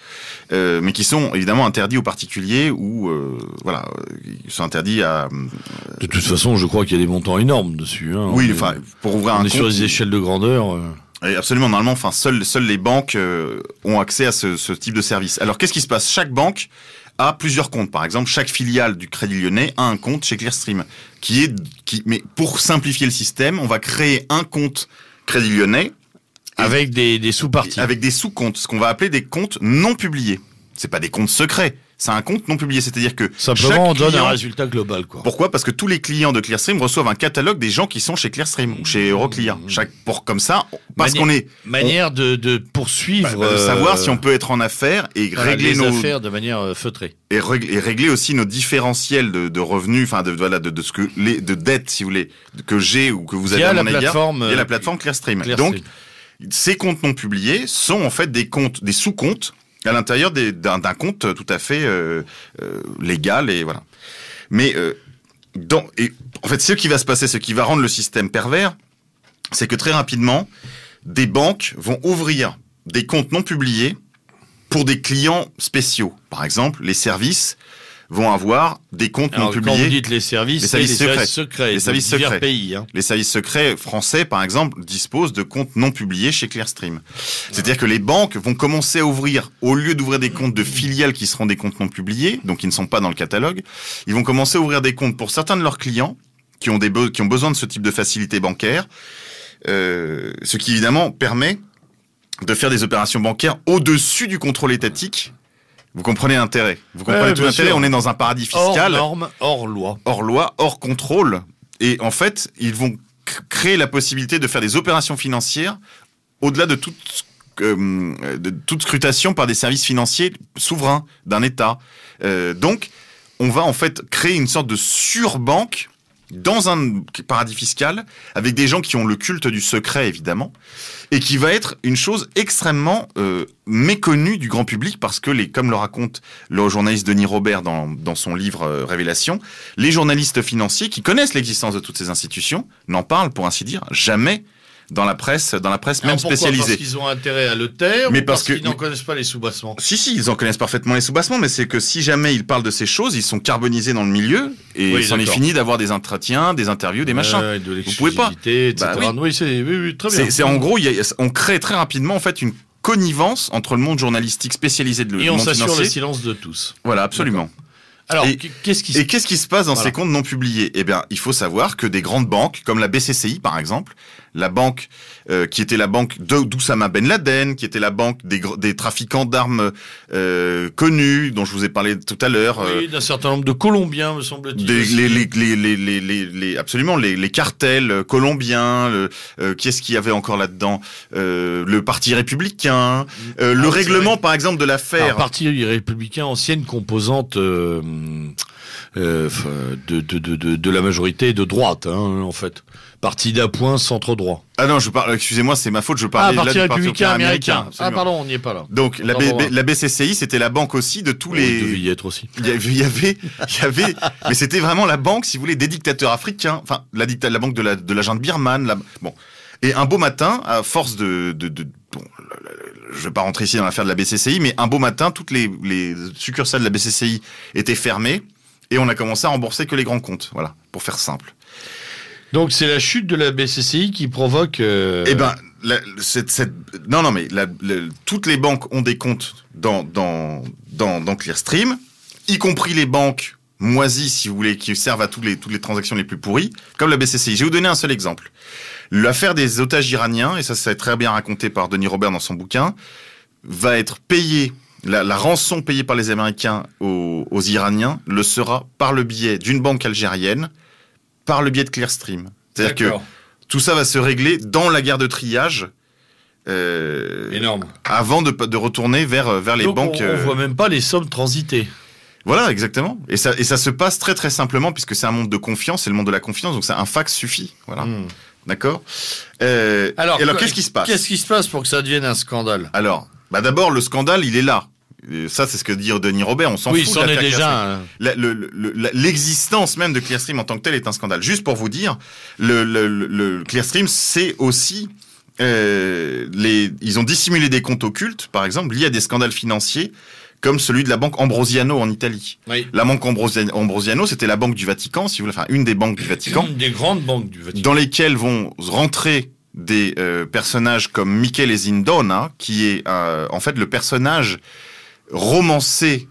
mais qui sont évidemment interdits aux particuliers ou ils sont interdits à. De toute façon, je crois qu'il y a des montants énormes dessus. Oui, pour ouvrir un compte. On est sur des échelles de grandeur. Et absolument, normalement, seules les banques ont accès à ce type de service. Alors, qu'est-ce qui se passe? Chaque banque a plusieurs comptes. Par exemple, chaque filiale du Crédit Lyonnais a un compte chez Clearstream, mais pour simplifier le système, on va créer un compte Crédit Lyonnais avec des sous-parties, avec des sous-comptes, ce qu'on va appeler des comptes non publiés. C'est pas des comptes secrets. C'est un compte non publié, c'est-à-dire que simplement on donne un résultat global, quoi. Pourquoi? Parce que tous les clients de Clearstream reçoivent un catalogue des gens qui sont chez Clearstream ou chez Euroclear. Manière de poursuivre, de savoir si on peut être en affaires et régler nos affaires de manière feutrée et régler aussi nos différentiels de revenus, de ce que de dettes, si vous voulez, que j'ai ou que vous avez à mon égard. Il y a la plateforme Clearstream. Donc ces comptes non publiés sont en fait des sous-comptes à l'intérieur d'un compte tout à fait légal et voilà. Mais en fait, ce qui va se passer, ce qui va rendre le système pervers, c'est que très rapidement, des banques vont ouvrir des comptes non publiés pour des clients spéciaux. Par exemple, les services vont avoir des comptes non publiés. Quand vous dites les services secrets. Les services secrets. Pays. Les services secrets français, par exemple, disposent de comptes non publiés chez Clearstream. C'est-à-dire que les banques vont commencer à ouvrir, au lieu d'ouvrir des comptes de filiales qui seront des comptes non publiés, donc qui ne sont pas dans le catalogue, ils vont commencer à ouvrir des comptes pour certains de leurs clients qui ont besoin de ce type de facilité bancaire, ce qui évidemment permet de faire des opérations bancaires au-dessus du contrôle étatique. Vous comprenez l'intérêt. Vous comprenez tout l'intérêt. On est dans un paradis fiscal. Hors norme, hors loi. Hors loi, hors contrôle. Et en fait, ils vont créer la possibilité de faire des opérations financières au-delà de toute scrutation par des services financiers souverains d'un État. Donc, on va en fait créer une sorte de surbanque dans un paradis fiscal, avec des gens qui ont le culte du secret, évidemment, et qui va être une chose extrêmement méconnue du grand public, parce que, comme le raconte le journaliste Denis Robert dans son livre Révélation, les journalistes financiers qui connaissent l'existence de toutes ces institutions n'en parlent, pour ainsi dire, jamais dans la presse même spécialisée. Parce qu'ils ont intérêt à le taire, ou parce qu'ils n'en connaissent pas les soubassements? Si, ils en connaissent parfaitement les soubassements, mais c'est que si jamais ils parlent de ces choses, ils sont carbonisés dans le milieu, et il s'en est fini d'avoir des entretiens, des interviews, des machins. Vous pouvez pas. Etc. Oui, très bien. C'est en gros, on crée très rapidement en fait une connivence entre le monde journalistique spécialisé de le monde financier. Et on s'assure le silence de tous. Voilà, absolument. Alors, qu'est-ce qui se passe dans ces comptes non publiés? Eh bien, il faut savoir que des grandes banques, comme la BCCI par exemple, la banque qui était la banque d'Oussama Ben Laden, qui était la banque des trafiquants d'armes connus, dont je vous ai parlé tout à l'heure. Oui, d'un certain nombre de Colombiens, me semble-t-il. Absolument, les cartels colombiens. Qu'est-ce qu'il y avait encore là-dedans? Le Parti républicain, le règlement, par exemple, de l'affaire. Le Parti républicain, ancienne composante de la majorité de droite, en fait. Parti d'appoint, centre droit. Ah non, excusez-moi, c'est ma faute, je parlais là du Parti républicain américain. Ah pardon, on n'y est pas là. Donc la BCCI, c'était la banque aussi de tous les... Il devait y être aussi. Il y avait, mais c'était vraiment la banque, si vous voulez, des dictateurs africains, enfin la banque de la junte birmane. Bon. Et un beau matin, à force je vais pas rentrer ici dans l'affaire de la BCCI, mais un beau matin, toutes les succursales de la BCCI étaient fermées et on a commencé à rembourser que les grands comptes. Voilà, pour faire simple. Donc c'est la chute de la BCCI qui provoque... Eh ben, non, mais toutes les banques ont des comptes dans Clearstream, y compris les banques moisies, si vous voulez, qui servent à toutes les transactions les plus pourries, comme la BCCI. Je vais vous donner un seul exemple. L'affaire des otages iraniens, et ça c'est très bien raconté par Denis Robert dans son bouquin, va être payée, la rançon payée par les Américains aux Iraniens le sera par le biais d'une banque algérienne, par le biais de Clearstream. C'est-à-dire que tout ça va se régler dans la guerre de triage. Énorme. Avant de retourner vers les banques. On voit même pas les sommes transitées. Voilà, exactement. Et ça se passe très très simplement puisque c'est un monde de confiance, c'est le monde de la confiance, donc un fax suffit. Voilà. D'accord. Alors qu'est-ce qui se passe ? Qu'est-ce qui se passe pour que ça devienne un scandale ? Alors, d'abord le scandale, il est là. Ça, c'est ce que dit Denis Robert. On s'en fout. Oui, c'en est déjà. L'existence même de Clearstream en tant que tel est un scandale. Juste pour vous dire, le Clearstream, c'est aussi ils ont dissimulé des comptes occultes, par exemple, liés à des scandales financiers, comme celui de la banque Ambrosiano en Italie. Oui. La banque Ambrosiano, c'était la banque du Vatican, si vous voulez, enfin une des banques du Vatican, une des grandes banques du Vatican, dans lesquelles vont rentrer des personnages comme Michele Sindona, qui est en fait le personnage romancé,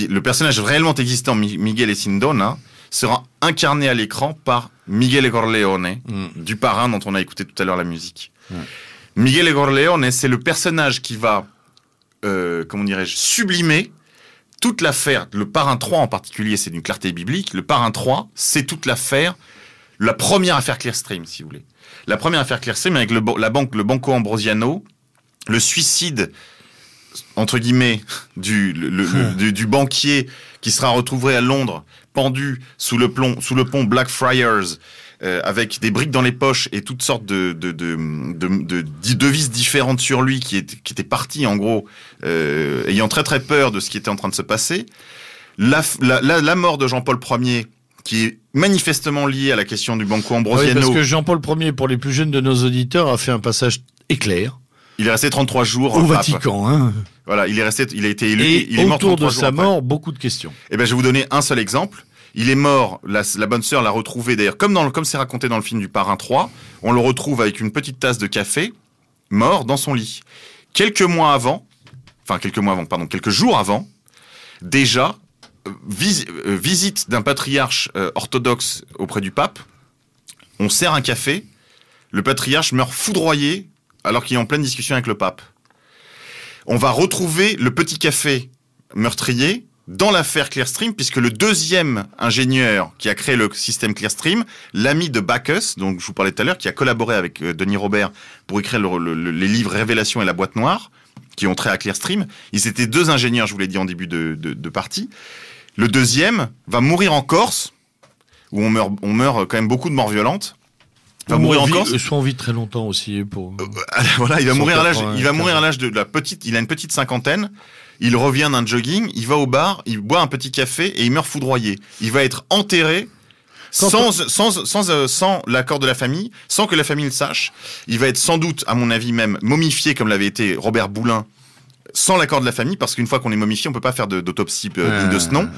le personnage réellement existant, Miguel Sindona, sera incarné à l'écran par Miguel Corleone, du Parrain dont on a écouté tout à l'heure la musique. Miguel Corleone, c'est le personnage qui va, comment dirais-je, sublimer toute l'affaire. Le Parrain 3 en particulier, c'est d'une clarté biblique. Le Parrain 3, c'est toute l'affaire, la première affaire Clearstream, si vous voulez. La première affaire Clearstream avec le Banco Ambrosiano, le suicide entre guillemets du banquier qui sera retrouvé à Londres pendu sous le pont Blackfriars avec des briques dans les poches et toutes sortes de devises différentes sur lui qui était parti en gros ayant très très peur de ce qui était en train de se passer. La mort de Jean-Paul Ier qui est manifestement liée à la question du Banco Ambrosiano. Oui, parce que Jean-Paul Ier, pour les plus jeunes de nos auditeurs, a fait un passage éclair. Il est resté 33 jours au Vatican. Hein. Voilà, il a été élu. Et il est mort autour de sa mort, après. Beaucoup de questions. Eh ben, je vais vous donner un seul exemple. Il est mort, la bonne sœur l'a retrouvé d'ailleurs, comme c'est raconté dans le film du Parrain 3, on le retrouve avec une petite tasse de café, mort dans son lit. Quelques jours avant, déjà, visite d'un patriarche orthodoxe auprès du pape, on sert un café, le patriarche meurt foudroyé alors qu'il est en pleine discussion avec le pape. On va retrouver le petit café meurtrier dans l'affaire Clearstream, puisque le deuxième ingénieur qui a créé le système Clearstream, l'ami de Bacchus, donc je vous parlais tout à l'heure, qui a collaboré avec Denis Robert pour écrire les livres Révélation et la boîte noire, qui ont trait à Clearstream. Ils étaient deux ingénieurs, je vous l'ai dit en début de partie. Le deuxième va mourir en Corse, où on meurt quand même beaucoup de morts violentes. Il va mourir en Corse. Soit on vit très longtemps aussi voilà, il va mourir à l'âge de la petite. Il a une petite cinquantaine. Il revient d'un jogging, il va au bar, il boit un petit café et il meurt foudroyé. Il va être enterré sans l'accord de la famille, sans que la famille le sache. Il va être sans doute, à mon avis même, momifié comme l'avait été Robert Boulin, sans l'accord de la famille, parce qu'une fois qu'on est momifié, on peut pas faire d'autopsie digne de ce nom.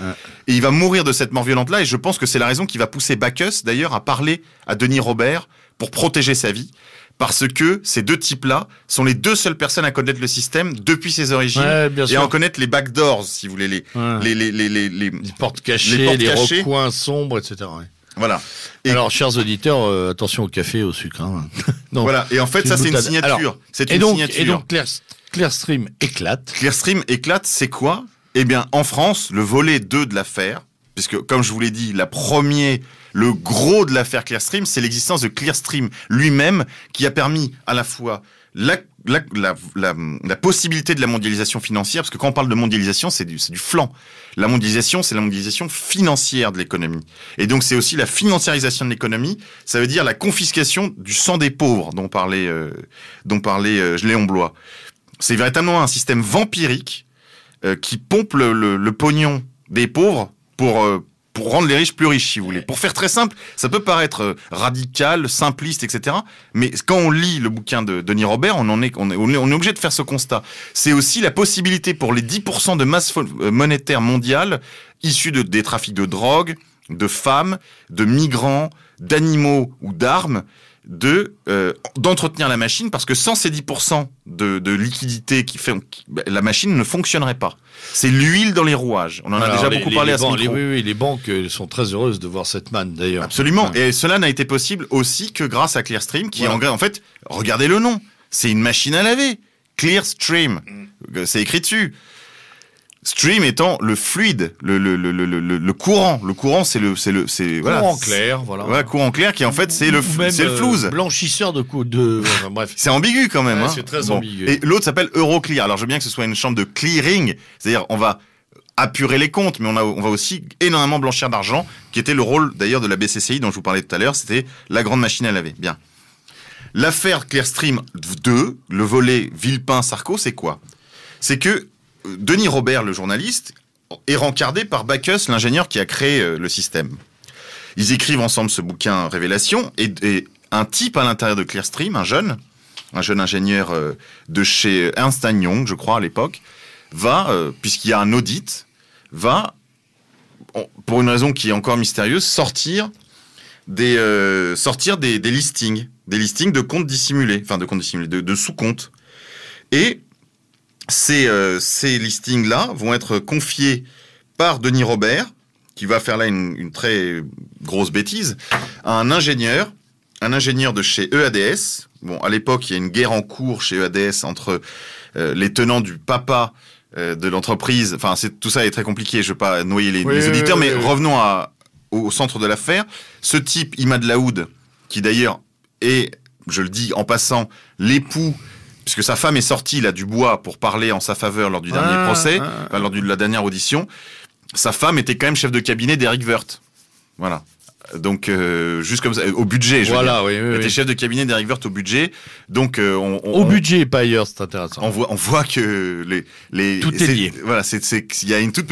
Et il va mourir de cette mort violente-là, et je pense que c'est la raison qui va pousser Bacchus, d'ailleurs, à parler à Denis Robert pour protéger sa vie. Parce que ces deux types-là sont les deux seules personnes à connaître le système depuis ses origines et à en connaître les backdoors, si vous voulez, les portes cachées, les recoins sombres, etc. Ouais. Voilà. Alors, chers auditeurs, attention au café, au sucre. Hein. Donc, voilà. Et en fait, ça, c'est une signature. Alors, et donc, Clearstream éclate. Clearstream éclate, c'est quoi ? Eh bien, en France, le volet 2 de l'affaire, puisque, comme je vous l'ai dit, le gros de l'affaire Clearstream, c'est l'existence de Clearstream lui-même qui a permis à la fois la possibilité de la mondialisation financière, parce que quand on parle de mondialisation, c'est du flanc. La mondialisation, c'est la mondialisation financière de l'économie. Et donc, c'est aussi la financiarisation de l'économie. Ça veut dire la confiscation du sang des pauvres dont parlait Léon Blois. C'est véritablement un système vampirique qui pompe le pognon des pauvres pour pour rendre les riches plus riches, si vous voulez. Pour faire très simple, ça peut paraître radical, simpliste, etc. Mais quand on lit le bouquin de Denis Robert, on est obligé de faire ce constat. C'est aussi la possibilité pour les 10% de masse monétaire mondiale issus des trafics de drogue, de femmes, de migrants, d'animaux ou d'armes, d'entretenir la machine, parce que sans ces 10% de liquidité la machine ne fonctionnerait pas. C'est l'huile dans les rouages. On en a déjà beaucoup parlé à ce micro. Oui, les banques sont très heureuses de voir cette manne, d'ailleurs. Absolument. Et cela n'a été possible aussi que grâce à Clearstream, qui en fait, regardez le nom. C'est une machine à laver. Clearstream. C'est écrit dessus. Stream étant le fluide, le courant. Le courant, c'est courant clair, voilà. Ouais, courant clair qui en fait c'est le flouze. Blanchisseur enfin, bref. C'est ambigu quand même. Ouais, c'est très ambigu. Et l'autre s'appelle Euroclear. Alors je veux bien que ce soit une chambre de clearing, c'est-à-dire on va apurer les comptes, mais on va aussi énormément blanchir d'argent, qui était le rôle d'ailleurs de la BCCI dont je vous parlais tout à l'heure. C'était la grande machine à laver. Bien. L'affaire Clearstream 2, le volet Villepin-Sarko, c'est quoi? C'est que Denis Robert, le journaliste, est rencardé par Bacchus, l'ingénieur qui a créé le système. Ils écrivent ensemble ce bouquin Révélation, et un type à l'intérieur de Clearstream, un jeune ingénieur de chez Ernst & Young, je crois, à l'époque, puisqu'il y a un audit, pour une raison qui est encore mystérieuse, sortir des listings de comptes dissimulés, de sous-comptes. Et ces listings-là vont être confiés par Denis Robert, qui va faire là une très grosse bêtise, à un ingénieur de chez EADS. Bon, à l'époque, il y a une guerre en cours chez EADS entre les tenants du papa de l'entreprise. Enfin, tout ça est très compliqué, je ne veux pas noyer les auditeurs, mais revenons au centre de l'affaire. Ce type, Imad Laoud, qui d'ailleurs est, je le dis en passant, l'époux, puisque sa femme est sortie là du bois pour parler en sa faveur lors du dernier procès, lors de la dernière audition. Sa femme était quand même chef de cabinet d'Eric Woerth. Voilà. Donc juste comme ça, au budget. Elle était chef de cabinet d'Eric Woerth au budget. Donc au budget, pas ailleurs, c'est intéressant. On voit que tout est lié. Voilà, il y a une tout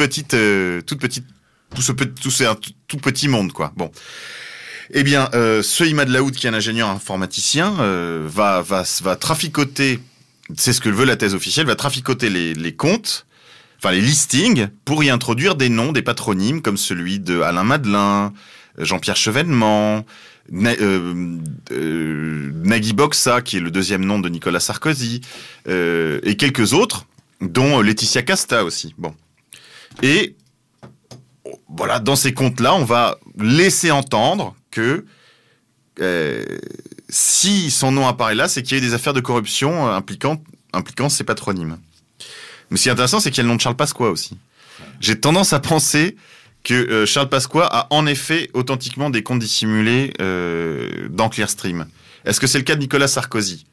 ce tout petit monde, quoi. Bon. Eh bien, ce Imad Laoud, qui est un ingénieur informaticien, va traficoter, c'est ce que veut la thèse officielle, va traficoter les comptes, enfin les listings, pour y introduire des noms, des patronymes, comme celui de Alain Madelin, Jean-Pierre Chevènement, Nagui Boxa, qui est le deuxième nom de Nicolas Sarkozy, et quelques autres, dont Laetitia Casta aussi. Bon. Et voilà, dans ces comptes-là, on va laisser entendre que si son nom apparaît là, c'est qu'il y a eu des affaires de corruption impliquant ces patronymes. Mais ce qui est intéressant, c'est qu'il y a le nom de Charles Pasqua aussi. J'ai tendance à penser que Charles Pasqua a en effet authentiquement des comptes dissimulés dans Clearstream. Est-ce que c'est le cas de Nicolas Sarkozy?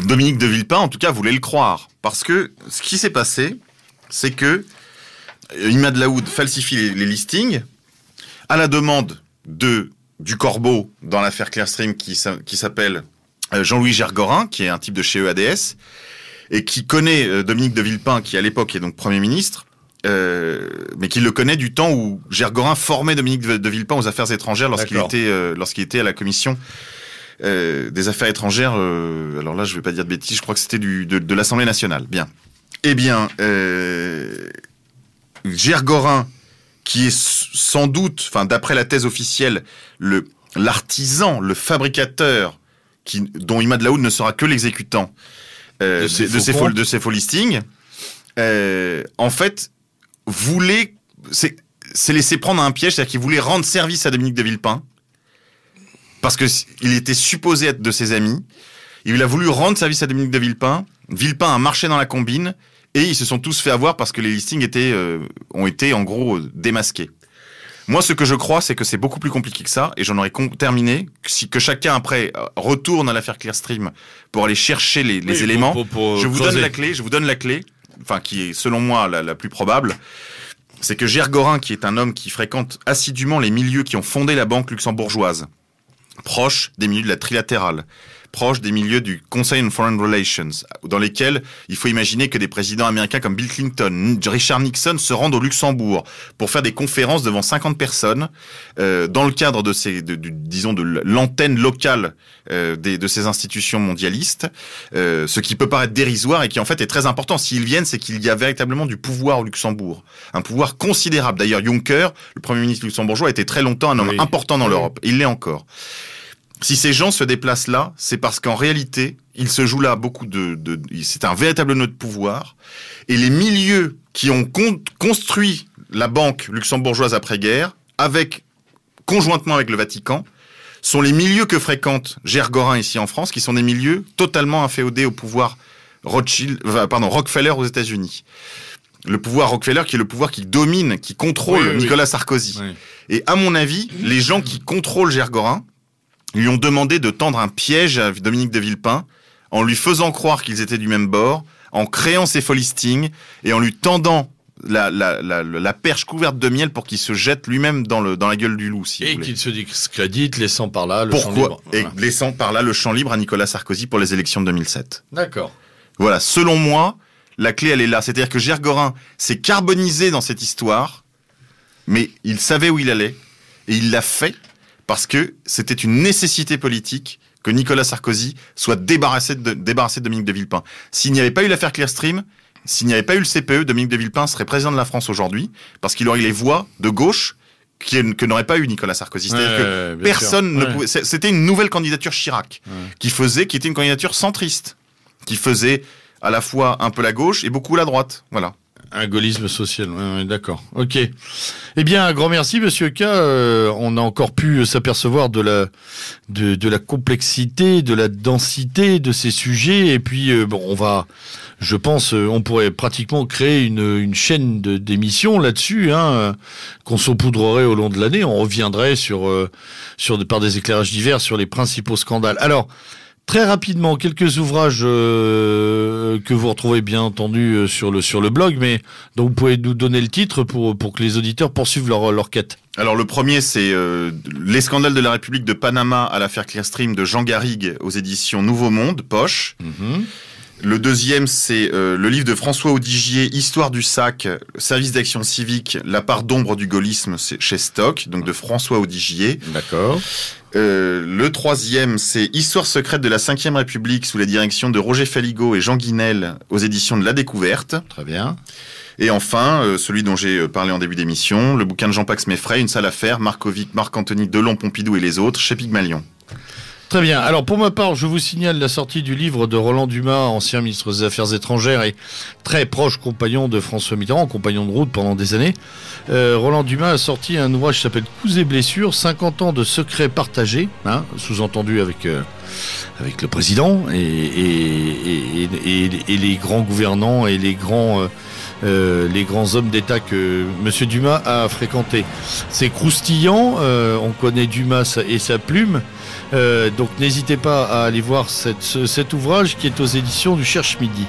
Dominique de Villepin, en tout cas, voulait le croire. Parce que ce qui s'est passé, c'est que Imad Laoud falsifie les listings à la demande du corbeau dans l'affaire Clearstream qui s'appelle Jean-Louis Gergorin, qui est un type de chez EADS, et qui connaît Dominique de Villepin, qui à l'époque est donc Premier ministre, mais qui le connaît du temps où Gergorin formait Dominique de Villepin aux affaires étrangères lorsqu'il était à la commission des affaires étrangères. Alors là, je ne vais pas dire de bêtises, je crois que c'était de l'Assemblée nationale. Bien. Eh bien, Gergorin, qui est sans doute, enfin d'après la thèse officielle, l'artisan, le fabricateur, dont Imad Laoud ne sera que l'exécutant de ces faux listings, en fait, s'est laissé prendre à un piège, c'est-à-dire qu'il voulait rendre service à Dominique de Villepin, parce qu'il était supposé être de ses amis. Il a voulu rendre service à Dominique de Villepin. Villepin a marché dans la combine, et ils se sont tous fait avoir parce que les listings ont été en gros démasqués. Moi, ce que je crois, c'est que c'est beaucoup plus compliqué que ça, et j'en aurais terminé, que chacun après retourne à l'affaire Clearstream pour aller chercher les éléments. Je vous donne la clé, enfin qui est selon moi la plus probable. C'est que Gergorin, qui est un homme qui fréquente assidûment les milieux qui ont fondé la banque luxembourgeoise, proche des milieux de la trilatérale, proche des milieux du Conseil on Foreign Relations, dans lesquels il faut imaginer que des présidents américains comme Bill Clinton, Richard Nixon se rendent au Luxembourg pour faire des conférences devant 50 personnes dans le cadre de l'antenne locale de ces institutions mondialistes, ce qui peut paraître dérisoire et qui en fait est très important. S'ils viennent, c'est qu'il y a véritablement du pouvoir au Luxembourg, un pouvoir considérable. D'ailleurs, Juncker, le Premier ministre luxembourgeois, a été très longtemps un homme important dans l'Europe. Il l'est encore. Si ces gens se déplacent là, c'est parce qu'en réalité, il se joue là beaucoup c'est un véritable nœud de pouvoir. Et les milieux qui ont construit la banque luxembourgeoise après-guerre, conjointement avec le Vatican, sont les milieux que fréquente Gergorin ici en France, qui sont des milieux totalement inféodés au pouvoir Rockefeller aux États-Unis. Le pouvoir Rockefeller qui est le pouvoir qui domine, qui contrôle Nicolas Sarkozy. Oui. Et à mon avis, les gens qui contrôlent Gergorin lui ont demandé de tendre un piège à Dominique de Villepin en lui faisant croire qu'ils étaient du même bord, en créant ses faux listings et en lui tendant la perche couverte de miel pour qu'il se jette lui-même dans la gueule du loup, si vous voulez. Et qu'il se discrédite, laissant par là le champ libre. Et laissant par là le champ libre à Nicolas Sarkozy pour les élections de 2007. D'accord. Voilà, selon moi, la clé, elle est là. C'est-à-dire que Gergorin s'est carbonisé dans cette histoire, mais il savait où il allait, et il l'a fait parce que c'était une nécessité politique que Nicolas Sarkozy soit débarrassé de Dominique de Villepin. S'il n'y avait pas eu l'affaire Clearstream, s'il n'y avait pas eu le CPE, Dominique de Villepin serait président de la France aujourd'hui, parce qu'il aurait les voix de gauche que n'aurait pas eu Nicolas Sarkozy. C'est-à-dire que personne ne pouvait... C'était une nouvelle candidature Chirac, qui était une candidature centriste, qui faisait à la fois un peu la gauche et beaucoup la droite. Voilà. Un gaullisme social, d'accord. Ok. Eh bien, un grand merci, Monsieur K. On a encore pu s'apercevoir de la complexité, de la densité de ces sujets. Et puis, je pense, on pourrait pratiquement créer une chaîne d'émissions là-dessus, qu'on saupoudrerait au long de l'année. On reviendrait par des éclairages divers sur les principaux scandales. Alors, très rapidement, quelques ouvrages que vous retrouvez bien entendu sur le blog, mais dont vous pouvez nous donner le titre pour que les auditeurs poursuivent leur quête. Alors le premier, c'est Les scandales de la République de Panama à l'affaire Clearstream de Jean Garrigue aux éditions Nouveau Monde, Poche. Le deuxième, c'est le livre de François Audigier, Histoire du sac, service d'action civique, la part d'ombre du gaullisme chez Stock, donc de François Audigier. D'accord. Le troisième, c'est Histoire secrète de la Ve République sous la direction de Roger Faligot et Jean Guinel aux éditions de La Découverte. Très bien. Et enfin, celui dont j'ai parlé en début d'émission, le bouquin de Jean-Pax Meffray, Une sale affaire, Marcovic, Marc-Anthony Delon-Pompidou et les autres, chez Pygmalion. Très bien. Alors pour ma part, je vous signale la sortie du livre de Roland Dumas, ancien ministre des Affaires étrangères et très proche compagnon de François Mitterrand, compagnon de route pendant des années. Roland Dumas a sorti un ouvrage qui s'appelle Coups et blessures, 50 ans de secrets partagés, sous-entendu avec le président et les grands gouvernants et les grands hommes d'État que M. Dumas a fréquentés. C'est croustillant, on connaît Dumas et sa plume. Donc n'hésitez pas à aller voir cet ouvrage qui est aux éditions du Cherche Midi.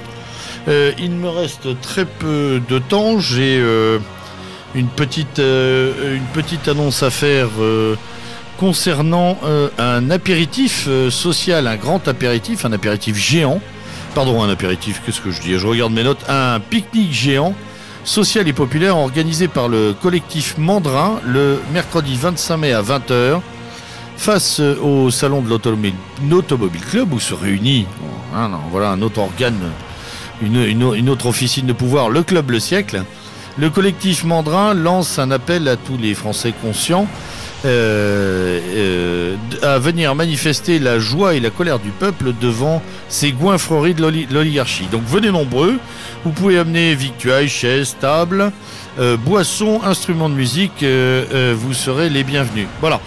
Il me reste très peu de temps. J'ai une petite annonce à faire concernant un apéritif social, un grand apéritif, un apéritif géant. Pardon, un apéritif, qu'est-ce que je dis ? Je regarde mes notes. Un pique-nique géant, social et populaire, organisé par le collectif Mandrin le mercredi 25 mai à 20h. Face au salon de l'Automobile Club où se réunit un autre organe, une autre officine de pouvoir, le Club Le Siècle, le collectif Mandrin lance un appel à tous les Français conscients à venir manifester la joie et la colère du peuple devant ces goinfreries de l'oligarchie. Donc venez nombreux, vous pouvez amener victuailles, chaises, tables, boissons, instruments de musique, vous serez les bienvenus. Voilà.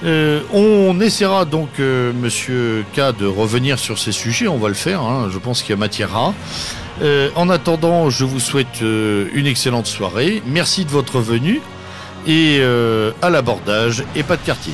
On essaiera donc, Monsieur K, de revenir sur ces sujets. On va le faire, je pense qu'il y a matière à. En attendant, je vous souhaite une excellente soirée. Merci de votre venue et à l'abordage et pas de quartier.